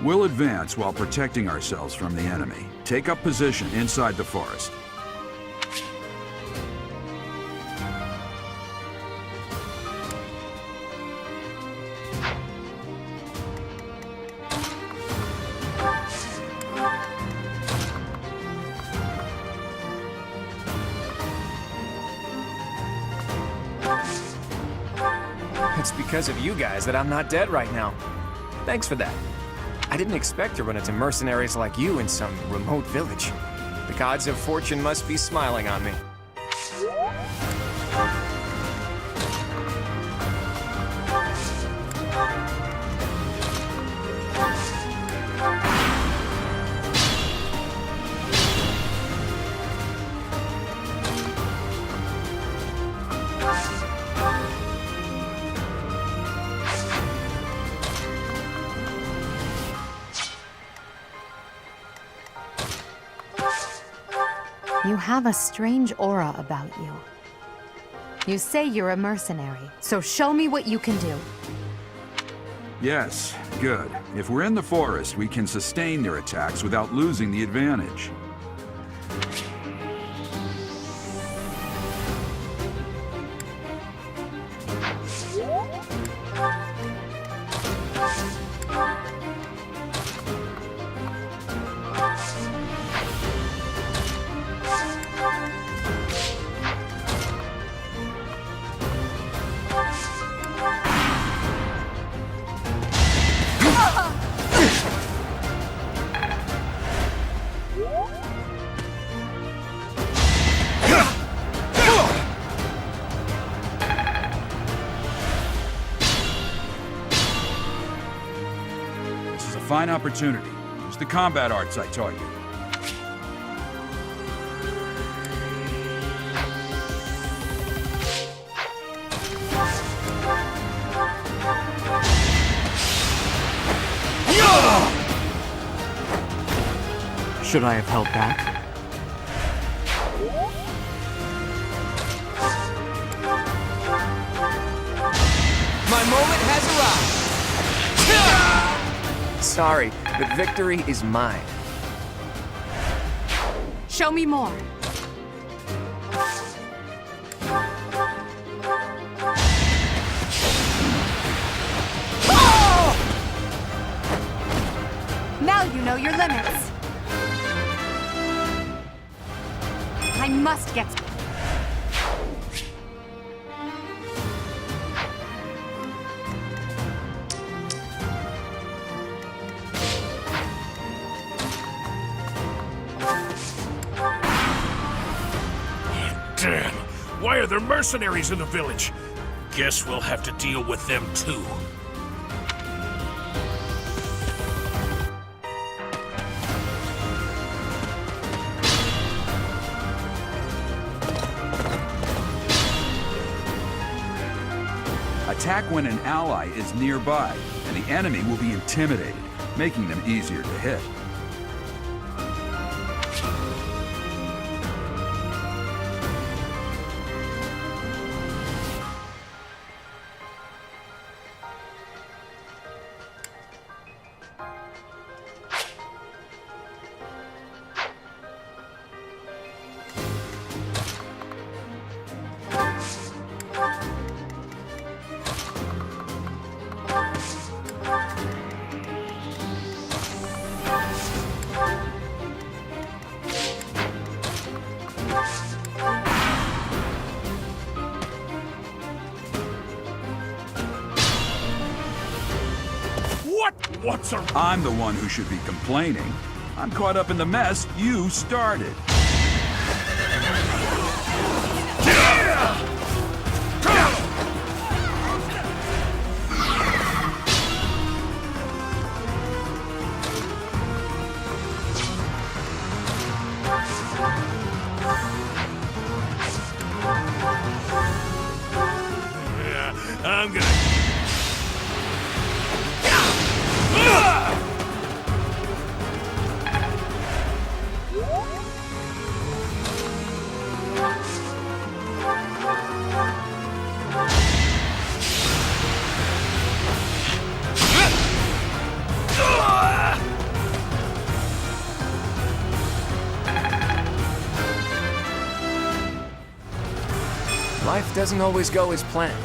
We'll advance while protecting ourselves from the enemy. Take up position inside the forest. It's because of you guys that I'm not dead right now. Thanks for that. I didn't expect to run into mercenaries like you in some remote village. The gods of fortune must be smiling on me. You have a strange aura about you. You say you're a mercenary, so show me what you can do. Yes, good. If we're in the forest, we can sustain their attacks without losing the advantage. Fine opportunity. Use the combat arts I taught you. Should I have held back? My moment has arrived! Sorry, but victory is mine. Show me more. Now you know your limits. I must get... Damn! Why are there mercenaries in the village? Guess we'll have to deal with them too. Attack when an ally is nearby, and the enemy will be intimidated, making them easier to hit. What's a... I'm the one who should be complaining. I'm caught up in the mess you started. I'm gonna... Life doesn't always go as planned.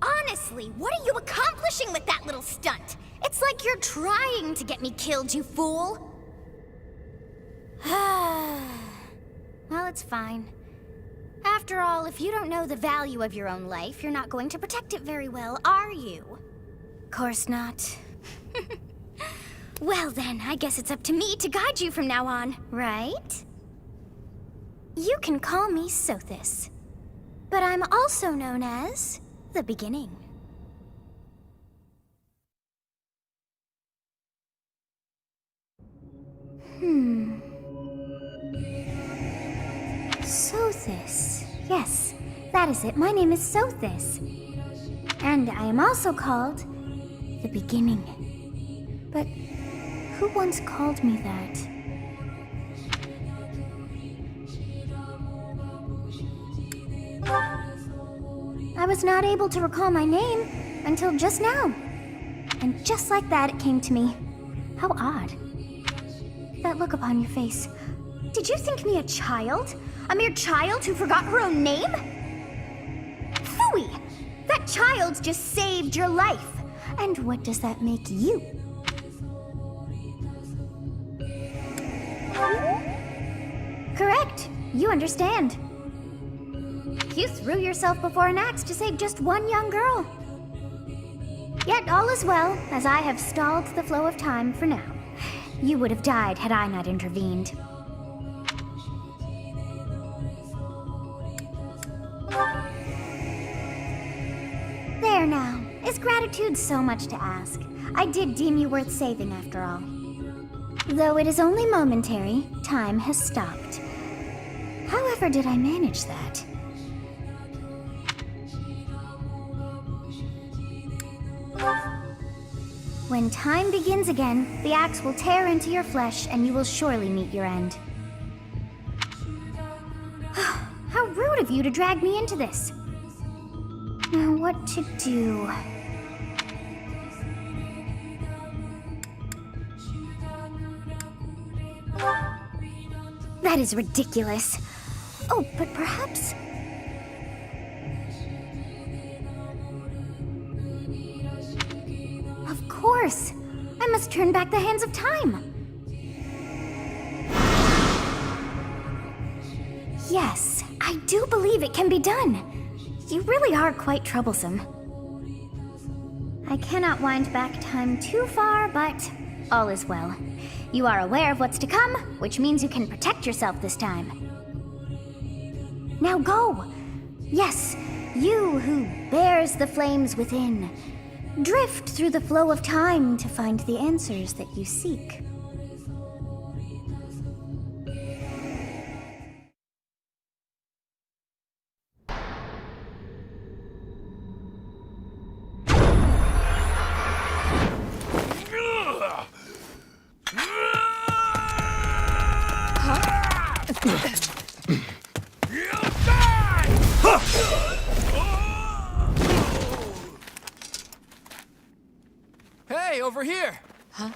Honestly, what are you accomplishing with that little stunt? It's like you're trying to get me killed, you fool! Well, it's fine. After all, if you don't know the value of your own life, you're not going to protect it very well, are you? Course not. Well then, I guess it's up to me to guide you from now on, right? You can call me Sothis, but I'm also known as the Beginning. Sothis. Yes, that is it. My name is Sothis. And I am also called the Beginning. But who once called me that? I was not able to recall my name until just now. And just like that, it came to me. How odd. That look upon your face. Did you think me a child? A mere child who forgot her own name? Phooey! That child just saved your life. And what does that make you? Correct. You understand. You threw yourself before an axe to save just one young girl. Yet all is well, as I have stalled the flow of time for now. You would have died had I not intervened. There now. Is gratitude so much to ask? I did deem you worth saving after all. Though it is only momentary, time has stopped. However did I manage that? When time begins again, the axe will tear into your flesh and you will surely meet your end. How rude of you to drag me into this. Now what to do? That is ridiculous. Oh, but perhaps... Of course! I must turn back the hands of time! Yes, I do believe it can be done. You really are quite troublesome. I cannot wind back time too far, but all is well. You are aware of what's to come, which means you can protect yourself this time. Now go! Yes, you who bears the flames within. Drift through the flow of time to find the answers that you seek. Huh?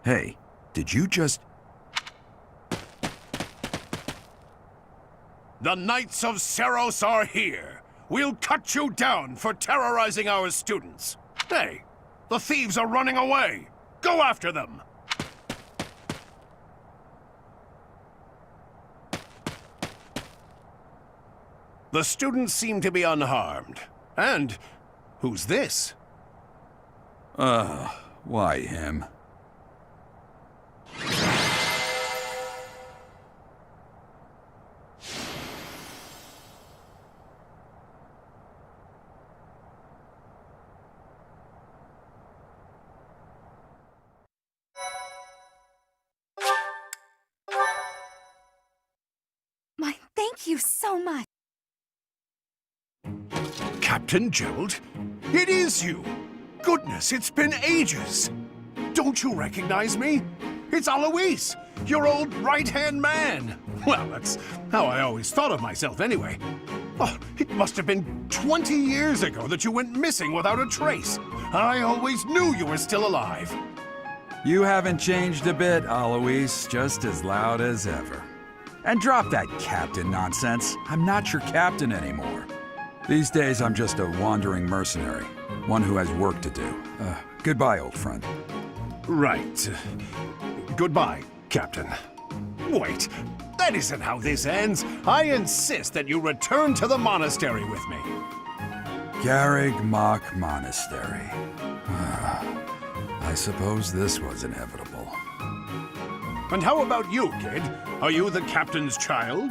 Hey, did you just... The Knights of Seros are here. We'll cut you down for terrorizing our students. Hey, the thieves are running away. Go after them. The students seem to be unharmed. And who's this? Why him? Thank you so much. Captain Gerald? It is you! Goodness, it's been ages! Don't you recognize me? It's Alois, your old right-hand man! Well, that's how I always thought of myself anyway. Oh, it must have been 20 years ago that you went missing without a trace. I always knew you were still alive. You haven't changed a bit, Alois, just as loud as ever. And drop that captain nonsense. I'm not your captain anymore. These days, I'm just a wandering mercenary, one who has work to do. Goodbye, old friend. Right. Goodbye, Captain. Wait, that isn't how this ends. I insist that you return to the monastery with me. Garreg Mach Monastery. I suppose this was inevitable. And how about you, kid? Are you the captain's child?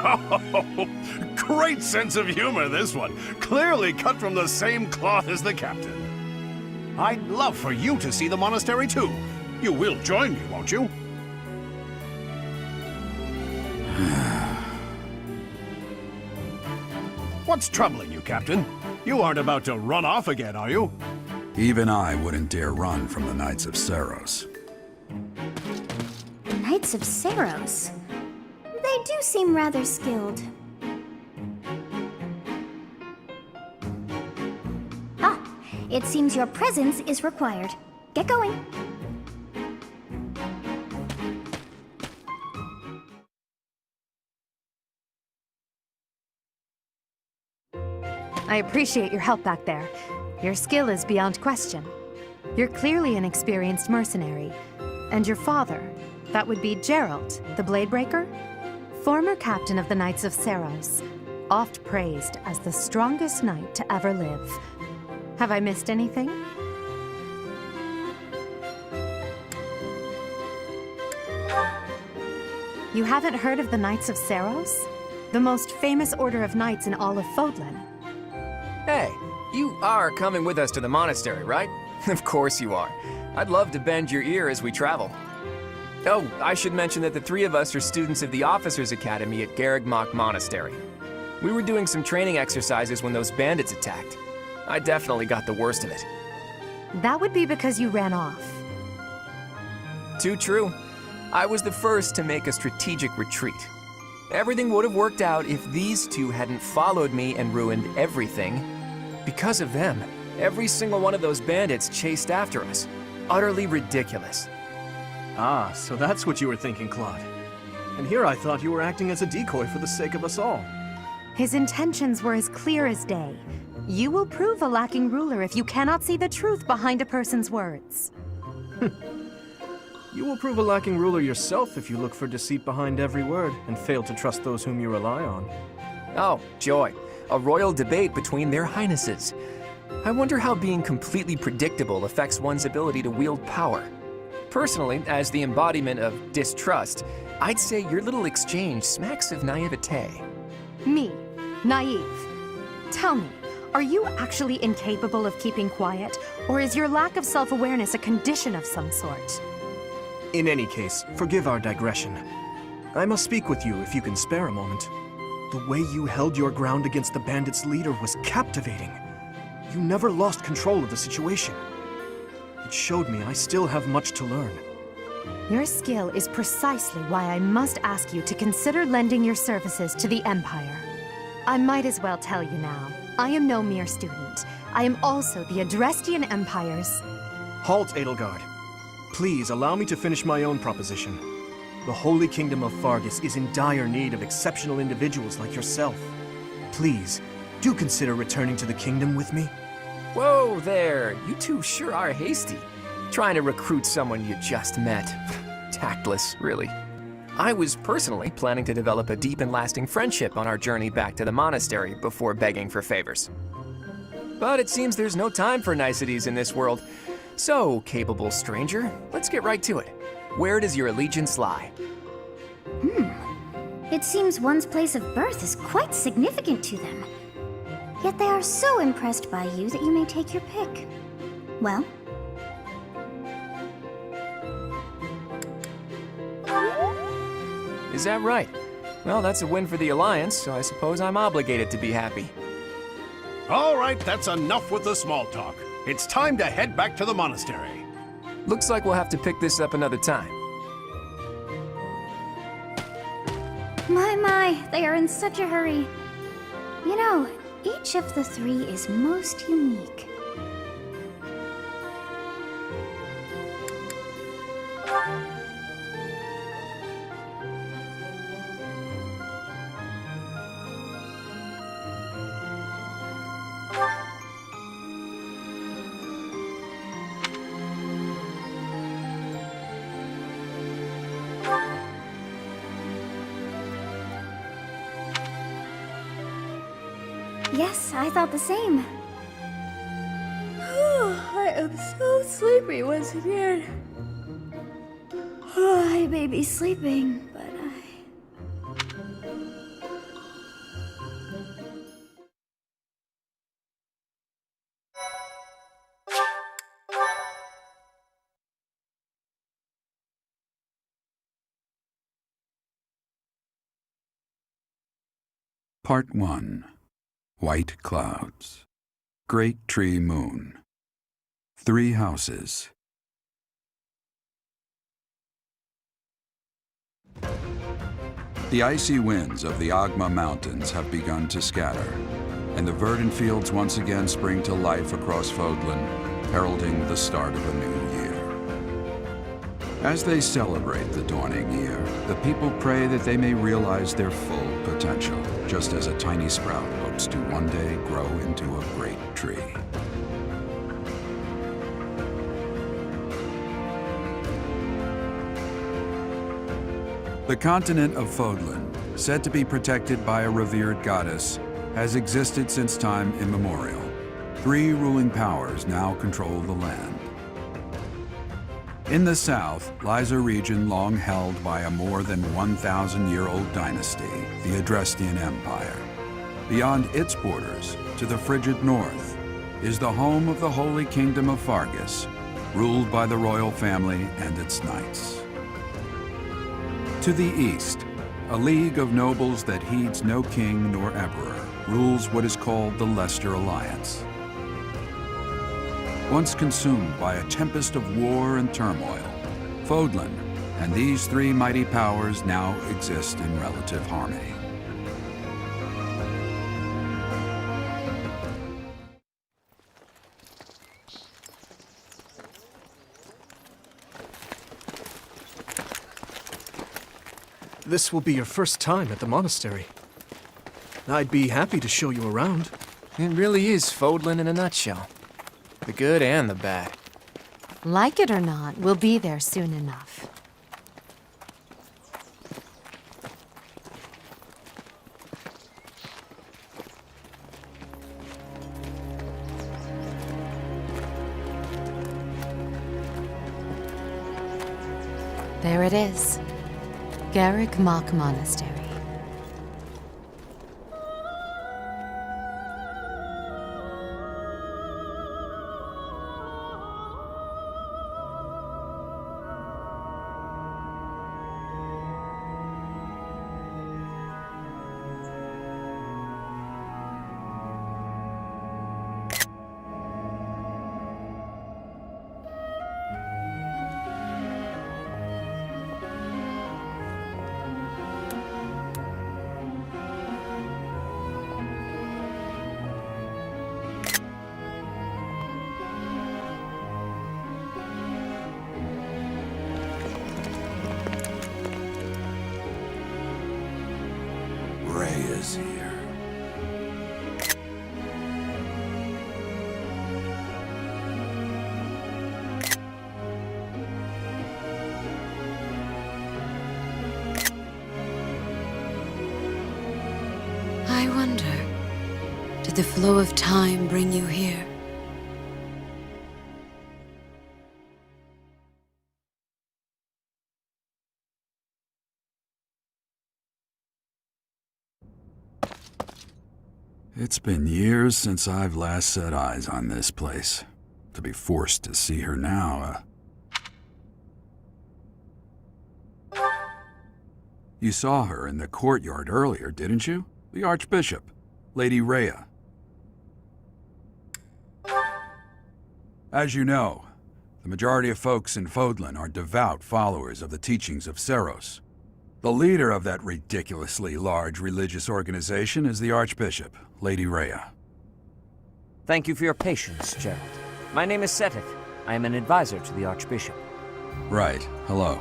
Oh, great sense of humor, this one. Clearly cut from the same cloth as the captain. I'd love for you to see the monastery, too. You will join me, won't you? What's troubling you, Captain? You aren't about to run off again, are you? Even I wouldn't dare run from the Knights of Seros. Knights of Seros? They do seem rather skilled. Ah, it seems your presence is required. Get going. I appreciate your help back there. Your skill is beyond question. You're clearly an experienced mercenary. And your father, that would be Gerald, the Bladebreaker? Former captain of the Knights of Seros, oft praised as the strongest knight to ever live. Have I missed anything? You haven't heard of the Knights of Seros? The most famous order of knights in all of Fodlan. Hey, you are coming with us to the monastery, right? Of course you are. I'd love to bend your ear as we travel. Oh, I should mention that the three of us are students of the Officers' Academy at Garreg Mach Monastery. We were doing some training exercises when those bandits attacked. I definitely got the worst of it. That would be because you ran off. Too true. I was the first to make a strategic retreat. Everything would have worked out if these two hadn't followed me and ruined everything. Because of them, every single one of those bandits chased after us. Utterly ridiculous. Ah, so that's what you were thinking, Claude. And here I thought you were acting as a decoy for the sake of us all. His intentions were as clear as day. You will prove a lacking ruler if you cannot see the truth behind a person's words. You will prove a lacking ruler yourself if you look for deceit behind every word and fail to trust those whom you rely on. Oh, joy. A royal debate between their highnesses. I wonder how being completely predictable affects one's ability to wield power. Personally, as the embodiment of distrust, I'd say your little exchange smacks of naivete. Me? Naive? Tell me, are you actually incapable of keeping quiet, or is your lack of self-awareness a condition of some sort? In any case, forgive our digression. I must speak with you if you can spare a moment. The way you held your ground against the bandits' leader was captivating. You never lost control of the situation. It showed me I still have much to learn. Your skill is precisely why I must ask you to consider lending your services to the Empire. I might as well tell you now, I am no mere student. I am also the Adrestian Empire's... Halt, Edelgard. Please allow me to finish my own proposition. The Holy Kingdom of Faerghus is in dire need of exceptional individuals like yourself. Please, do consider returning to the kingdom with me. Whoa there, you two sure are hasty. Trying to recruit someone you just met. Tactless, really. I was personally planning to develop a deep and lasting friendship on our journey back to the monastery before begging for favors. But it seems there's no time for niceties in this world. So, capable stranger, let's get right to it. Where does your allegiance lie? It seems one's place of birth is quite significant to them. Yet they are so impressed by you that you may take your pick. Well? Is that right? Well, that's a win for the Alliance, so I suppose I'm obligated to be happy. All right, that's enough with the small talk. It's time to head back to the monastery. Looks like we'll have to pick this up another time. My, they are in such a hurry. You know, each of the three is most unique. Yes, I thought the same. I am so sleepy once again. I may be sleeping, but Part 1. White Clouds. Great Tree Moon. 3 houses. The icy winds of the Agma Mountains have begun to scatter, and the verdant fields once again spring to life across Fodlan, heralding the start of a new year. As they celebrate the dawning year, the people pray that they may realize their full potential, just as a tiny sprout hopes to one day grow into a great tree. The continent of Fodlan, said to be protected by a revered goddess, has existed since time immemorial. 3 ruling powers now control the land. In the south lies a region long held by a more than 1,000-year-old dynasty, the Adrestian Empire. Beyond its borders, to the frigid north, is the home of the Holy Kingdom of Faerghus, ruled by the royal family and its knights. To the east, a league of nobles that heeds no king nor emperor rules what is called the Leicester Alliance. Once consumed by a tempest of war and turmoil, Fodlan and these 3 mighty powers now exist in relative harmony. This will be your first time at the monastery. I'd be happy to show you around. It really is Fodlan in a nutshell. The good and the bad. Like it or not, we'll be there soon enough. There it is. Garreg Mach Monastery. is here. I wonder, did the flow of time bring you here? It's been years since I've last set eyes on this place. To be forced to see her now, You saw her in the courtyard earlier, didn't you? The Archbishop, Lady Rhea. As you know, the majority of folks in Fodlan are devout followers of the teachings of Seiros. The leader of that ridiculously large religious organization is the Archbishop, Lady Rhea. Thank you for your patience, Gerald. My name is Seteth. I am an advisor to the Archbishop. Right. Hello.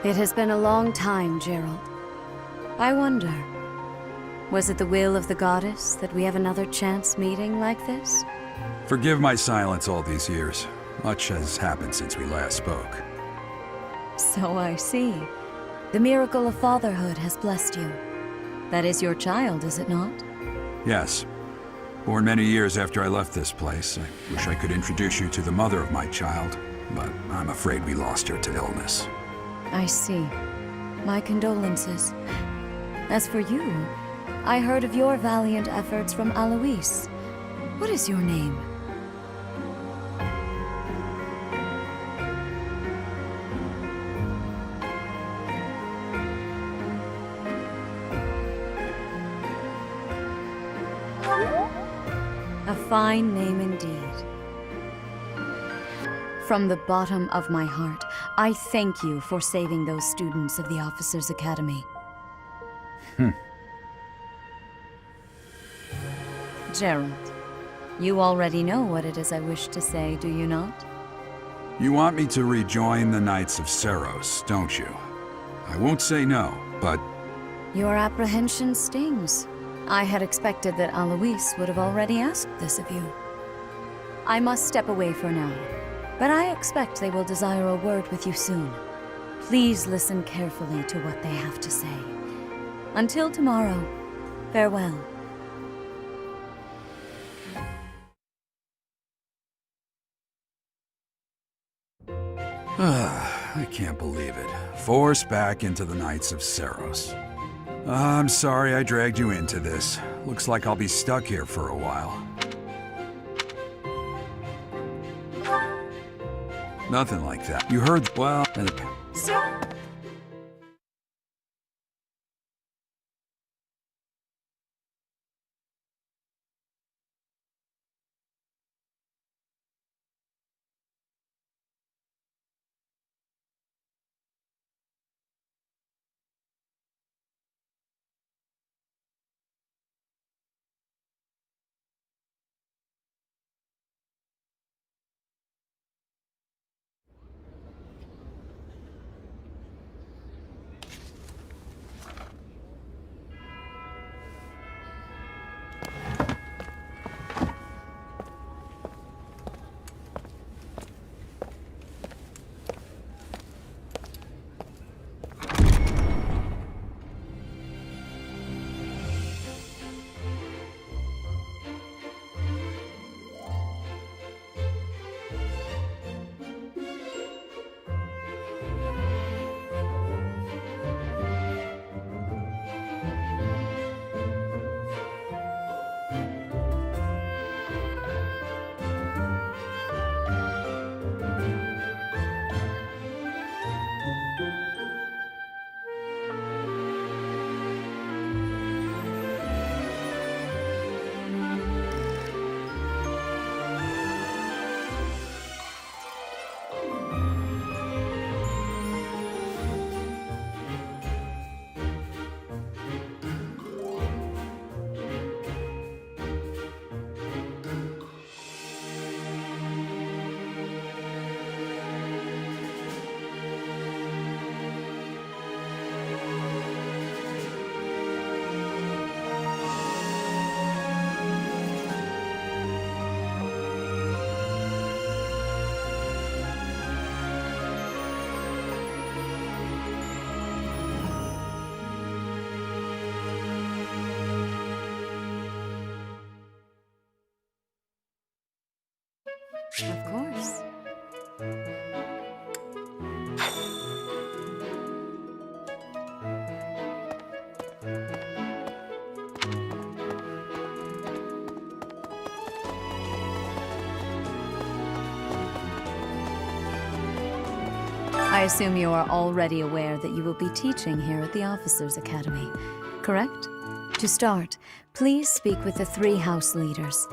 It has been a long time, Gerald. I wonder, was it the will of the goddess that we have another chance meeting like this? Forgive my silence all these years. Much has happened since we last spoke. So I see. The miracle of fatherhood has blessed you. That is your child, is it not? Yes. Born many years after I left this place. I wish I could introduce you to the mother of my child, but I'm afraid we lost her to illness. I see. My condolences. As for you, I heard of your valiant efforts from Alois. What is your name? A fine name indeed. From the bottom of my heart, I thank you for saving those students of the Officers' Academy. Gerald, you already know what it is I wish to say, do you not? You want me to rejoin the Knights of Seiros, don't you? I won't say no, but... Your apprehension stings. I had expected that Alois would have already asked this of you. I must step away for now, but I expect they will desire a word with you soon. Please listen carefully to what they have to say. Until tomorrow, farewell. I can't believe it. Forced back into the Knights of Seiros. I'm sorry I dragged you into this. Looks like I'll be stuck here for a while. Nothing like that. You heard, well... Sir? I assume you are already aware that you will be teaching here at the Officers' Academy, correct? To start, please speak with the 3 house leaders.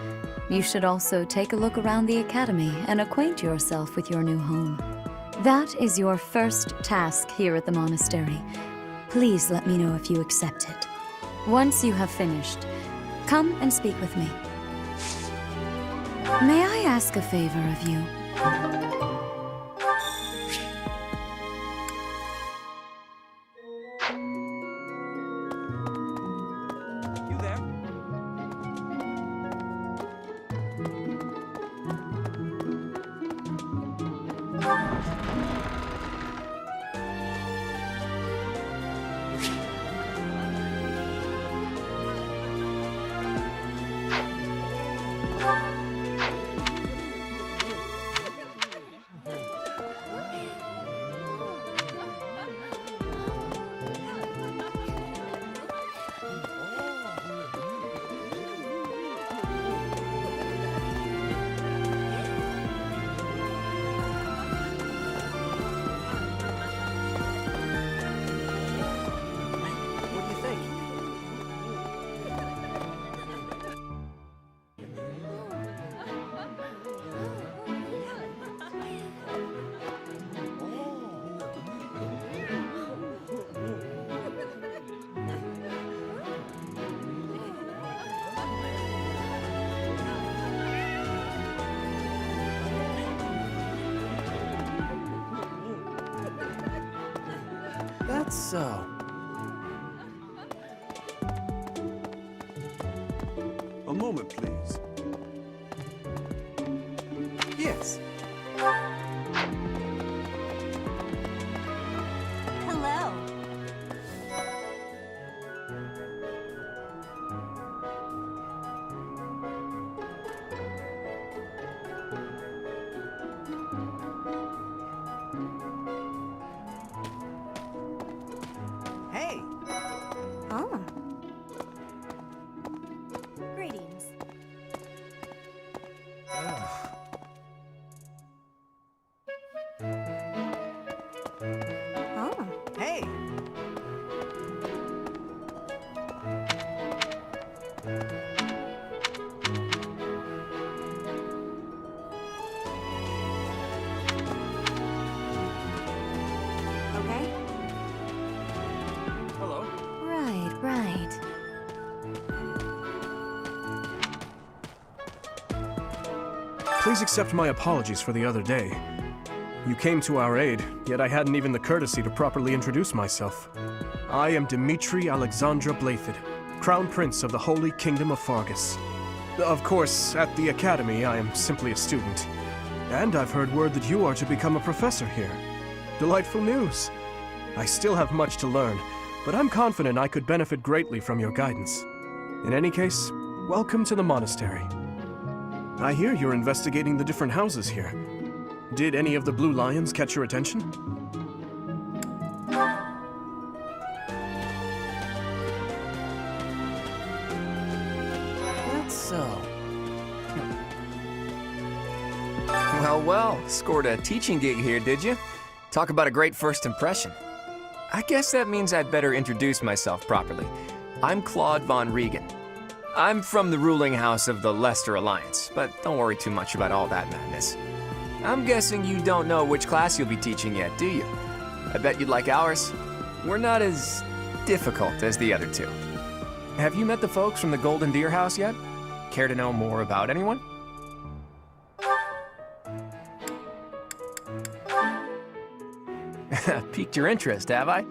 You should also take a look around the academy and acquaint yourself with your new home. That is your first task here at the monastery. Please let me know if you accept it. Once you have finished, come and speak with me. May I ask a favor of you? That's so. A moment, please. Yes. Hello. Hey. Oh. Greetings. Oh. Hey. Okay. Hello. Right, right. Please accept my apologies for the other day. You came to our aid, yet I hadn't even the courtesy to properly introduce myself. I am Dimitri Alexandra Blathid, Crown Prince of the Holy Kingdom of Fargus. Of course, at the Academy, I am simply a student. And I've heard word that you are to become a professor here. Delightful news. I still have much to learn, but I'm confident I could benefit greatly from your guidance. In any case, welcome to the monastery. I hear you're investigating the different houses here. Did any of the Blue Lions catch your attention? That's so. Well, well, scored a teaching gig here, did you? Talk about a great first impression. I guess that means I'd better introduce myself properly. I'm Claude von Regan. I'm from the ruling house of the Leicester Alliance, but don't worry too much about all that madness. I'm guessing you don't know which class you'll be teaching yet, do you? I bet you'd like ours. We're not as difficult as the other two. Have you met the folks from the Golden Deer House yet? Care to know more about anyone? Piqued your interest, have I?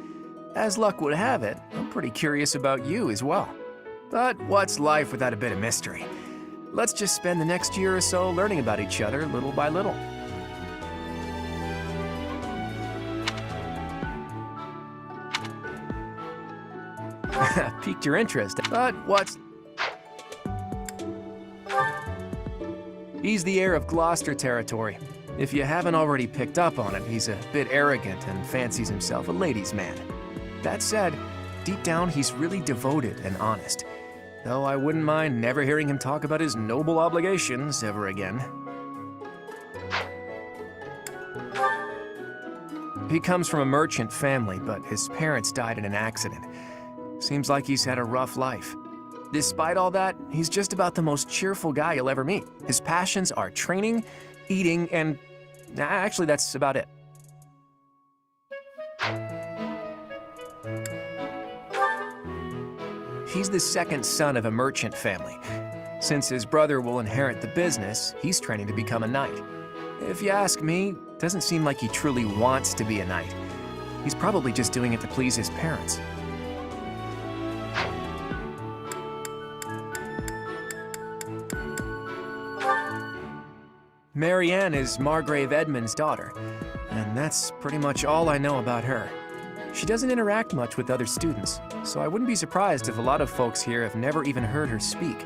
As luck would have it, I'm pretty curious about you as well. But what's life without a bit of mystery? Let's just spend the next year or so learning about each other little by little. Piqued your interest, but what's... He's the heir of Gloucester territory. If you haven't already picked up on it, he's a bit arrogant and fancies himself a ladies' man. That said, deep down he's really devoted and honest, though I wouldn't mind never hearing him talk about his noble obligations ever again. He comes from a merchant family, but his parents died in an accident. Seems like he's had a rough life. Despite all that, he's just about the most cheerful guy you'll ever meet. His passions are training, eating, and actually that's about it. He's the second son of a merchant family. Since his brother will inherit the business, he's training to become a knight. If you ask me, it doesn't seem like he truly wants to be a knight. He's probably just doing it to please his parents. Marianne is Margrave Edmund's daughter, and that's pretty much all I know about her. She doesn't interact much with other students, so I wouldn't be surprised if a lot of folks here have never even heard her speak.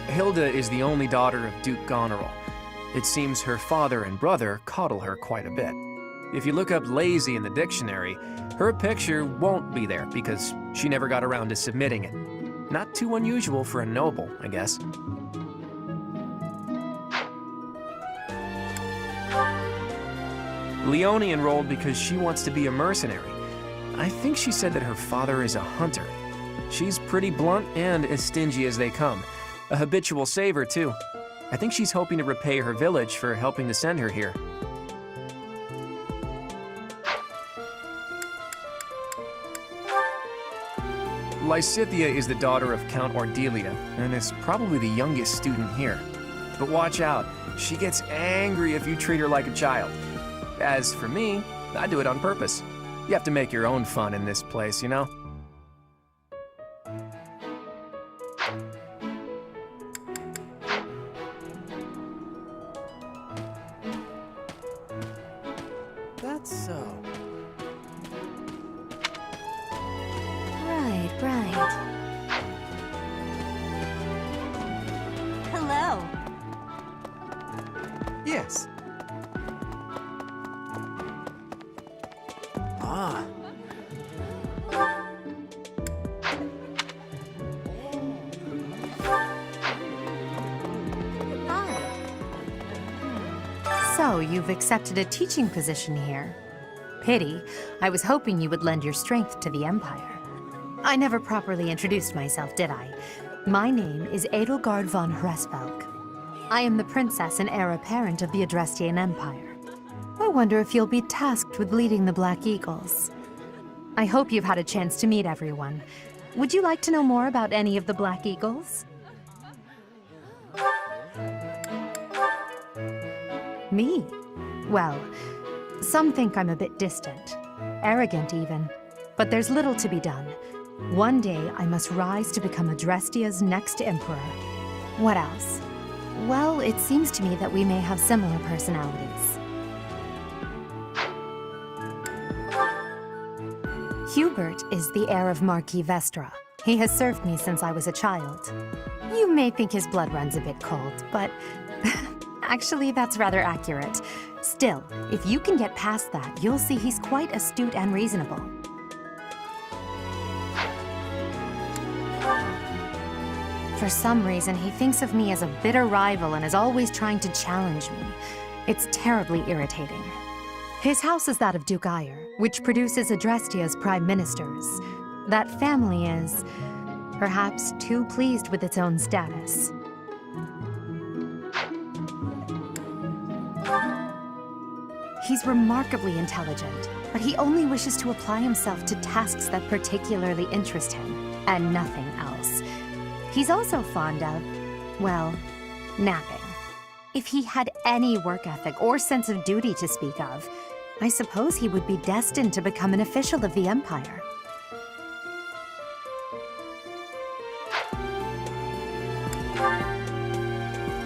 Hilda is the only daughter of Duke Goneril. It seems her father and brother coddle her quite a bit. If you look up lazy in the dictionary, her picture won't be there because she never got around to submitting it. Not too unusual for a noble, I guess. Leone enrolled because she wants to be a mercenary. I think she said that her father is a hunter. She's pretty blunt and as stingy as they come. A habitual saver, too. I think she's hoping to repay her village for helping to send her here. Lysithea is the daughter of Count Ordelia, and is probably the youngest student here. But watch out, she gets angry if you treat her like a child. As for me, I do it on purpose. You have to make your own fun in this place, you know? That's so. Right. Hello. Yes. Ah. So, you've accepted a teaching position here. Pity. I was hoping you would lend your strength to the Empire. I never properly introduced myself, did I? My name is Edelgard von Hresvelg. I am the princess and heir apparent of the Adrestian Empire. I wonder if you'll be tasked with leading the Black Eagles. I hope you've had a chance to meet everyone. Would you like to know more about any of the Black Eagles? Me? Well, some think I'm a bit distant, arrogant even, but there's little to be done. One day, I must rise to become Adrestia's next emperor. What else? Well, it seems to me that we may have similar personalities. Hubert is the heir of Marquis Vestra. He has served me since I was a child. You may think his blood runs a bit cold, but actually that's rather accurate. Still, if you can get past that, you'll see he's quite astute and reasonable. For some reason, he thinks of me as a bitter rival and is always trying to challenge me. It's terribly irritating. His house is that of Duke Aegir, which produces Adrestia's prime ministers. That family is, perhaps, too pleased with its own status. He's remarkably intelligent, but he only wishes to apply himself to tasks that particularly interest him, and nothing else. He's also fond of, well, napping. If he had any work ethic or sense of duty to speak of, I suppose he would be destined to become an official of the Empire.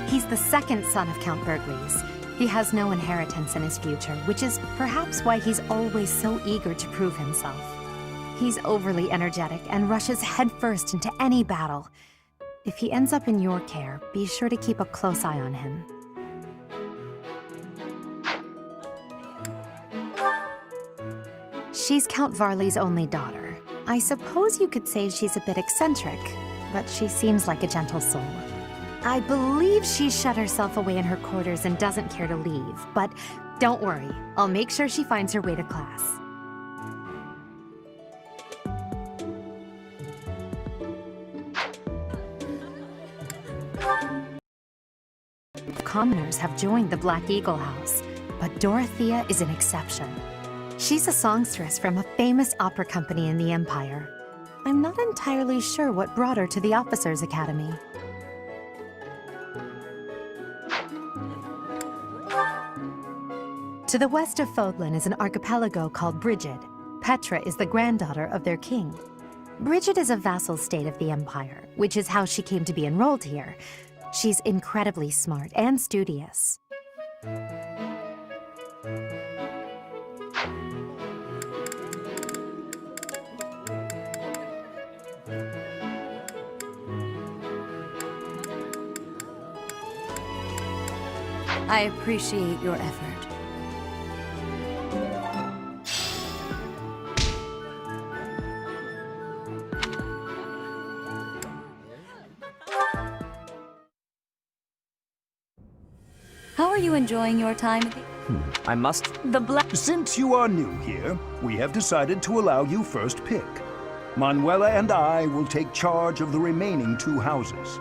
He's the second son of Count Bergliez. He has no inheritance in his future, which is perhaps why he's always so eager to prove himself. He's overly energetic and rushes headfirst into any battle. If he ends up in your care, be sure to keep a close eye on him. She's Count Varley's only daughter. I suppose you could say she's a bit eccentric, but she seems like a gentle soul. I believe she's shut herself away in her quarters and doesn't care to leave, but don't worry, I'll make sure she finds her way to class. Commoners have joined the Black Eagle House, but Dorothea is an exception. She's a songstress from a famous opera company in the Empire. I'm not entirely sure what brought her to the Officers' Academy. To the west of Fodlan is an archipelago called Brigid. Petra is the granddaughter of their king. Brigid is a vassal state of the Empire, which is how she came to be enrolled here. She's incredibly smart and studious. I appreciate your effort. How are you enjoying your time at the... I must... Since you are new here, we have decided to allow you first pick. Manuela and I will take charge of the remaining 2 houses.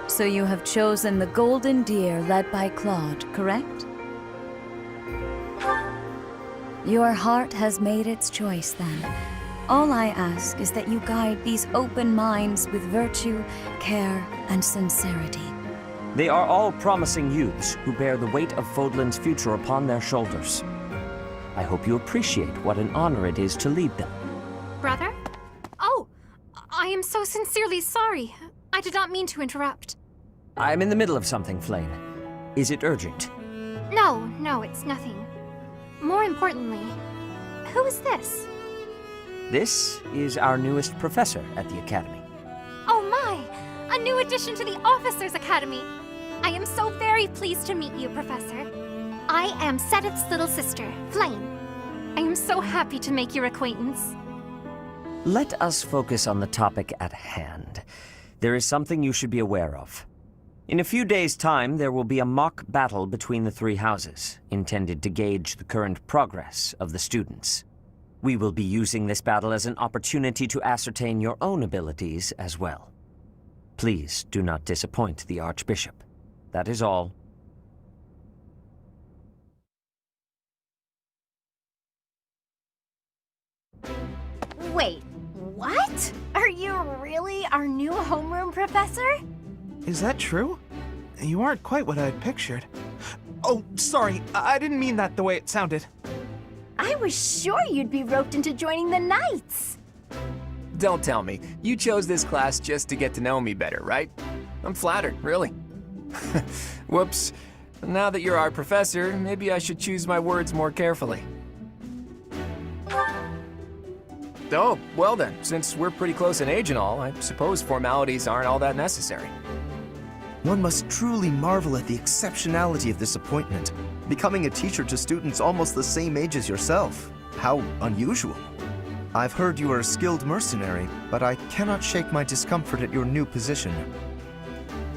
So you have chosen the Golden Deer led by Claude, correct? Your heart has made its choice then. All I ask is that you guide these open minds with virtue, care, and sincerity. They are all promising youths who bear the weight of Fodlan's future upon their shoulders. I hope you appreciate what an honor it is to lead them. Brother? Oh, I am so sincerely sorry. I did not mean to interrupt. I'm in the middle of something, Flame. Is it urgent? No, it's nothing. More importantly, who is this? This is our newest professor at the Academy. Oh my! A new addition to the Officers' Academy! I am so very pleased to meet you, Professor. I am Seteth's little sister, Flame. I am so happy to make your acquaintance. Let us focus on the topic at hand. There is something you should be aware of. In a few days' time, there will be a mock battle between the 3 houses, intended to gauge the current progress of the students. We will be using this battle as an opportunity to ascertain your own abilities as well. Please do not disappoint the Archbishop. That is all. Wait, what? Are you really our new homeroom professor? Is that true? You aren't quite what I had pictured. Oh, sorry, I didn't mean that the way it sounded. I was sure you'd be roped into joining the Knights. Don't tell me. You chose this class just to get to know me better, right? I'm flattered, really. Whoops. Now that you're our professor, maybe I should choose my words more carefully. Oh, well then, since we're pretty close in age and all, I suppose formalities aren't all that necessary. One must truly marvel at the exceptionality of this appointment, becoming a teacher to students almost the same age as yourself. How unusual. I've heard you are a skilled mercenary, but I cannot shake my discomfort at your new position.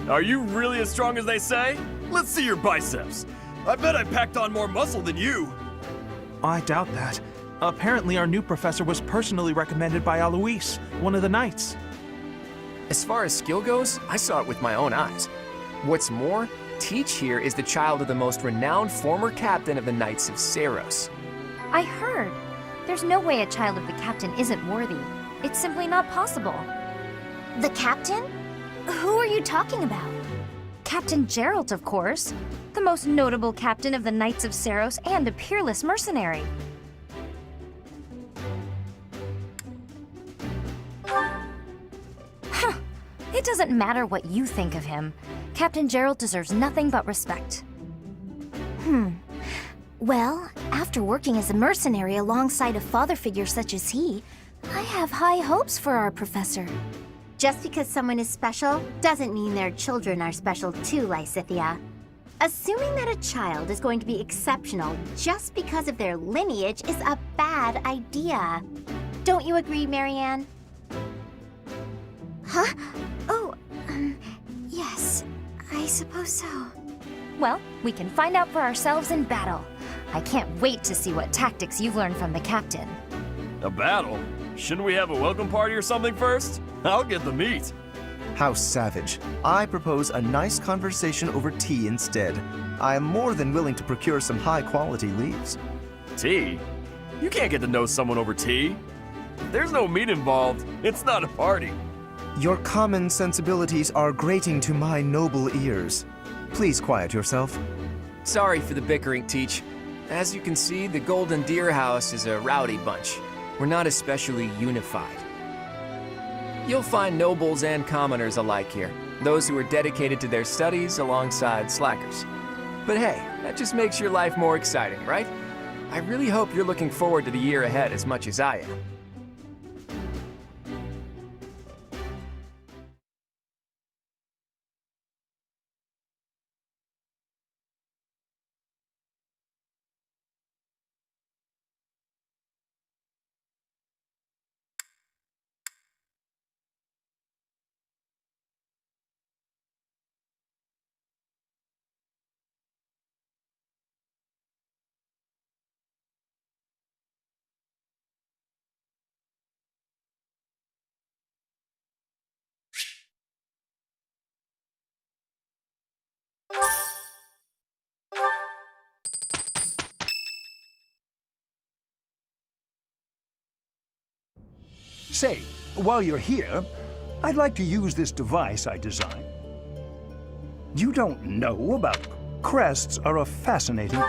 Are you really as strong as they say? Let's see your biceps. I bet I packed on more muscle than you. I doubt that. Apparently our new professor was personally recommended by Alois, one of the Knights. As far as skill goes, I saw it with my own eyes. What's more, Teach here is the child of the most renowned former captain of the Knights of Seiros. I heard. There's no way a child of the captain isn't worthy. It's simply not possible. The captain? Who are you talking about? Captain Geralt, of course. The most notable captain of the Knights of Seiros and a peerless mercenary. It doesn't matter what you think of him. Captain Gerald deserves nothing but respect. Well, after working as a mercenary alongside a father figure such as he, I have high hopes for our professor. Just because someone is special doesn't mean their children are special too, Lysithea. Assuming that a child is going to be exceptional just because of their lineage is a bad idea. Don't you agree, Marianne? Huh? Oh, yes, I suppose so. Well, we can find out for ourselves in battle. I can't wait to see what tactics you've learned from the captain. A battle? Shouldn't we have a welcome party or something first? I'll get the meat. How savage. I propose a nice conversation over tea instead. I am more than willing to procure some high-quality leaves. Tea? You can't get to know someone over tea. There's no meat involved. It's not a party. Your common sensibilities are grating to my noble ears. Please quiet yourself. Sorry for the bickering, Teach. As you can see, the Golden Deer House is a rowdy bunch. We're not especially unified. You'll find nobles and commoners alike here, those who are dedicated to their studies alongside slackers. But hey, that just makes your life more exciting, right? I really hope you're looking forward to the year ahead as much as I am. Say, while you're here, I'd like to use this device I designed. You don't know about crests are a fascinating...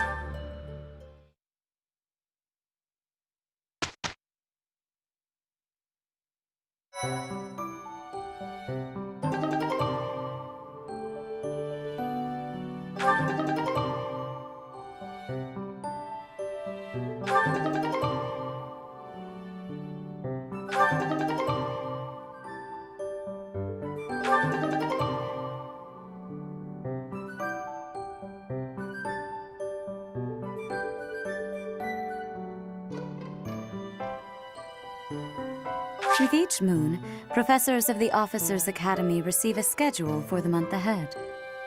With each moon, professors of the Officers' Academy receive a schedule for the month ahead.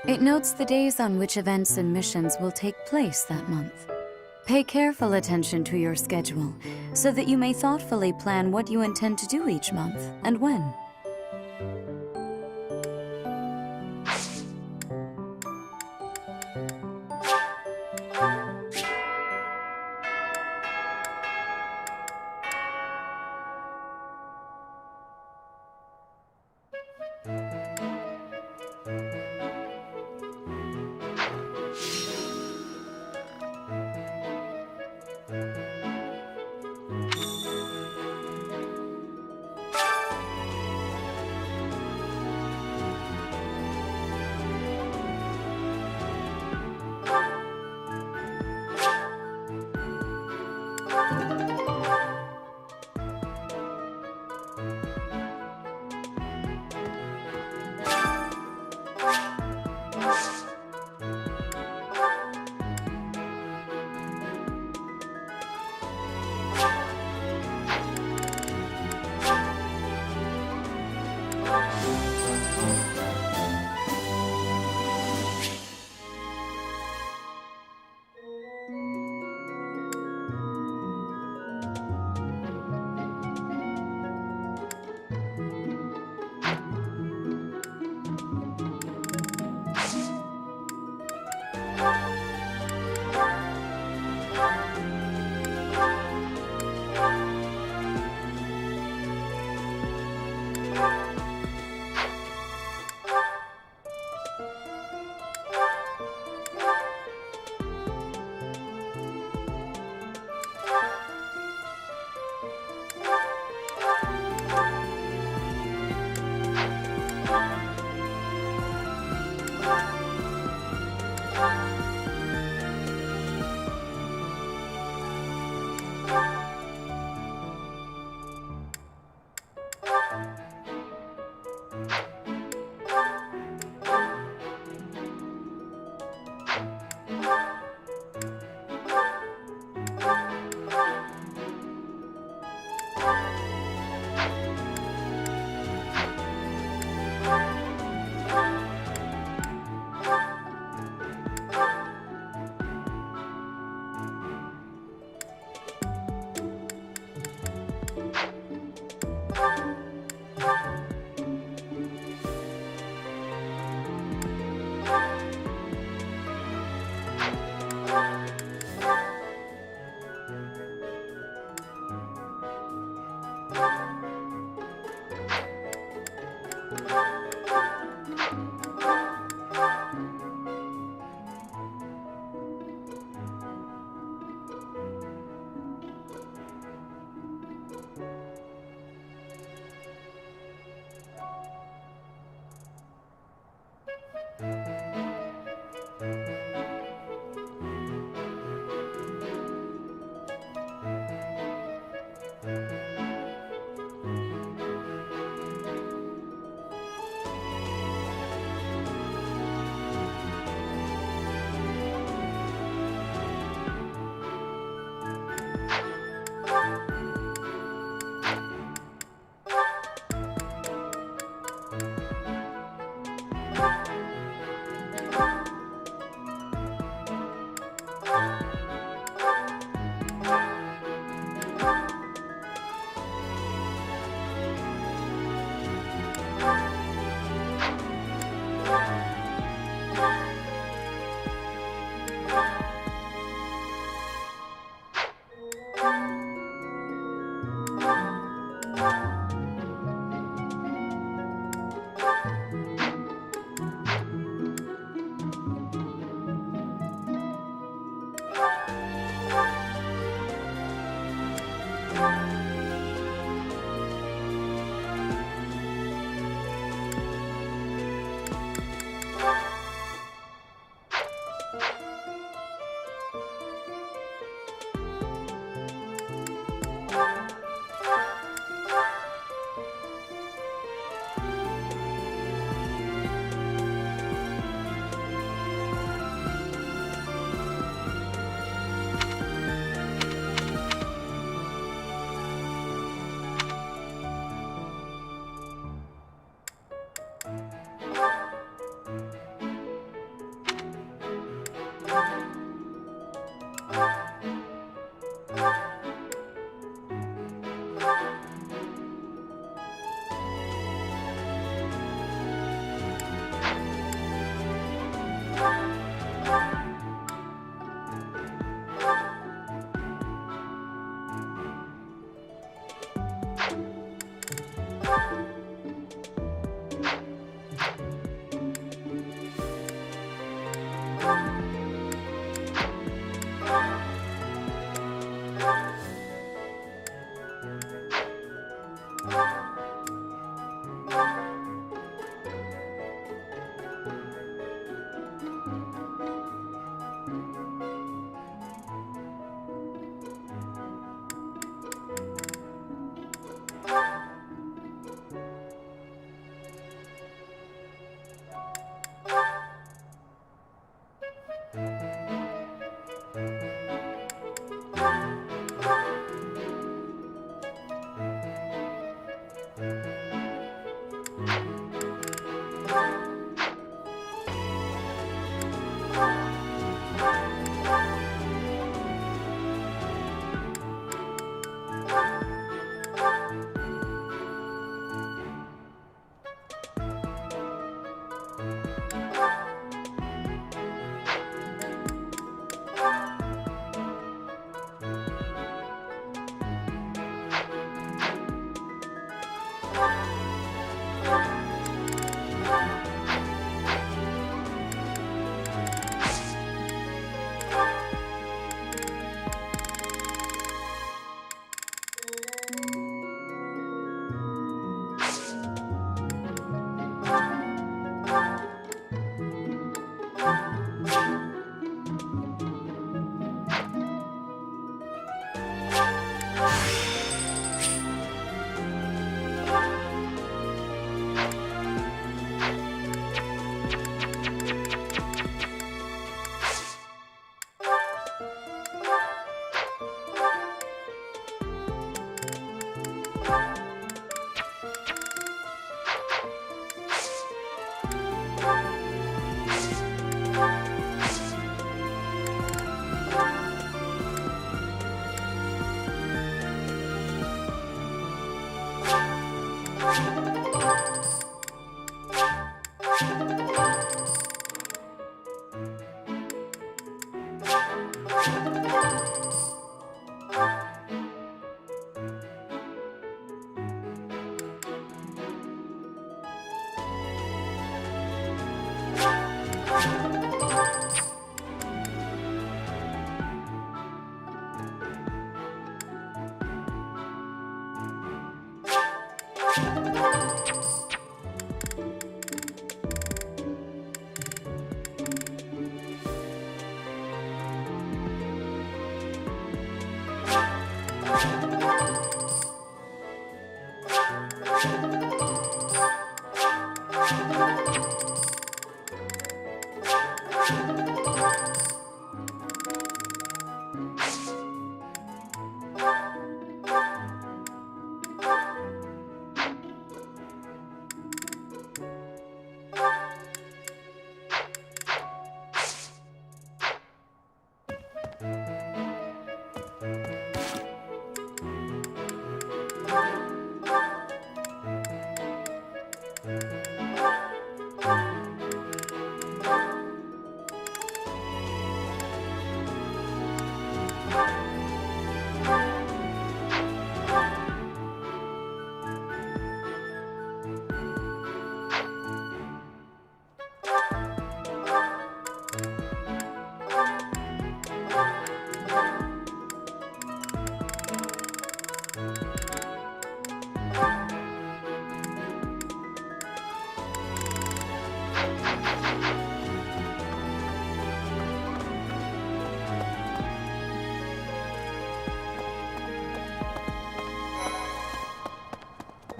It notes the days on which events and missions will take place that month. Pay careful attention to your schedule, so that you may thoughtfully plan what you intend to do each month and when.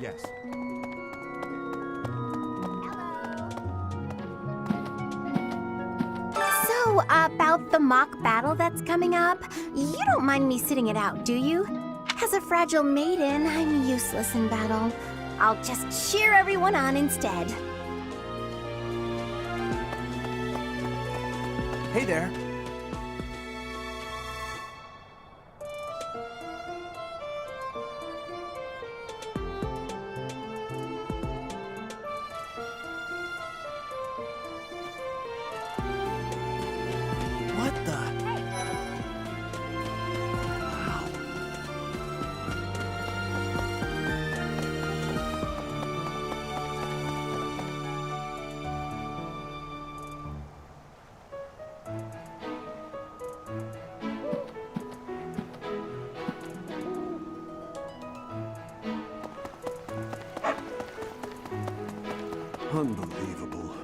Yes. So, about the mock battle that's coming up, you don't mind me sitting it out, do you? As a fragile maiden, I'm useless in battle. I'll just cheer everyone on instead. Hey there. What the? Unbelievable.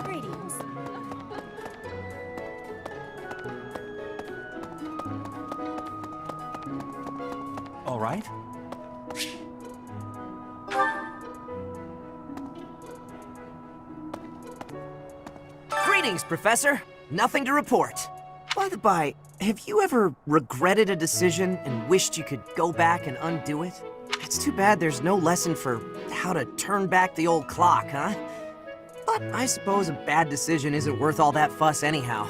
Greetings. All right. Greetings, Professor. Nothing to report. By the by, have you ever regretted a decision and wished you could go back and undo it? It's too bad there's no lesson for how to turn back the old clock, huh? But I suppose a bad decision isn't worth all that fuss anyhow.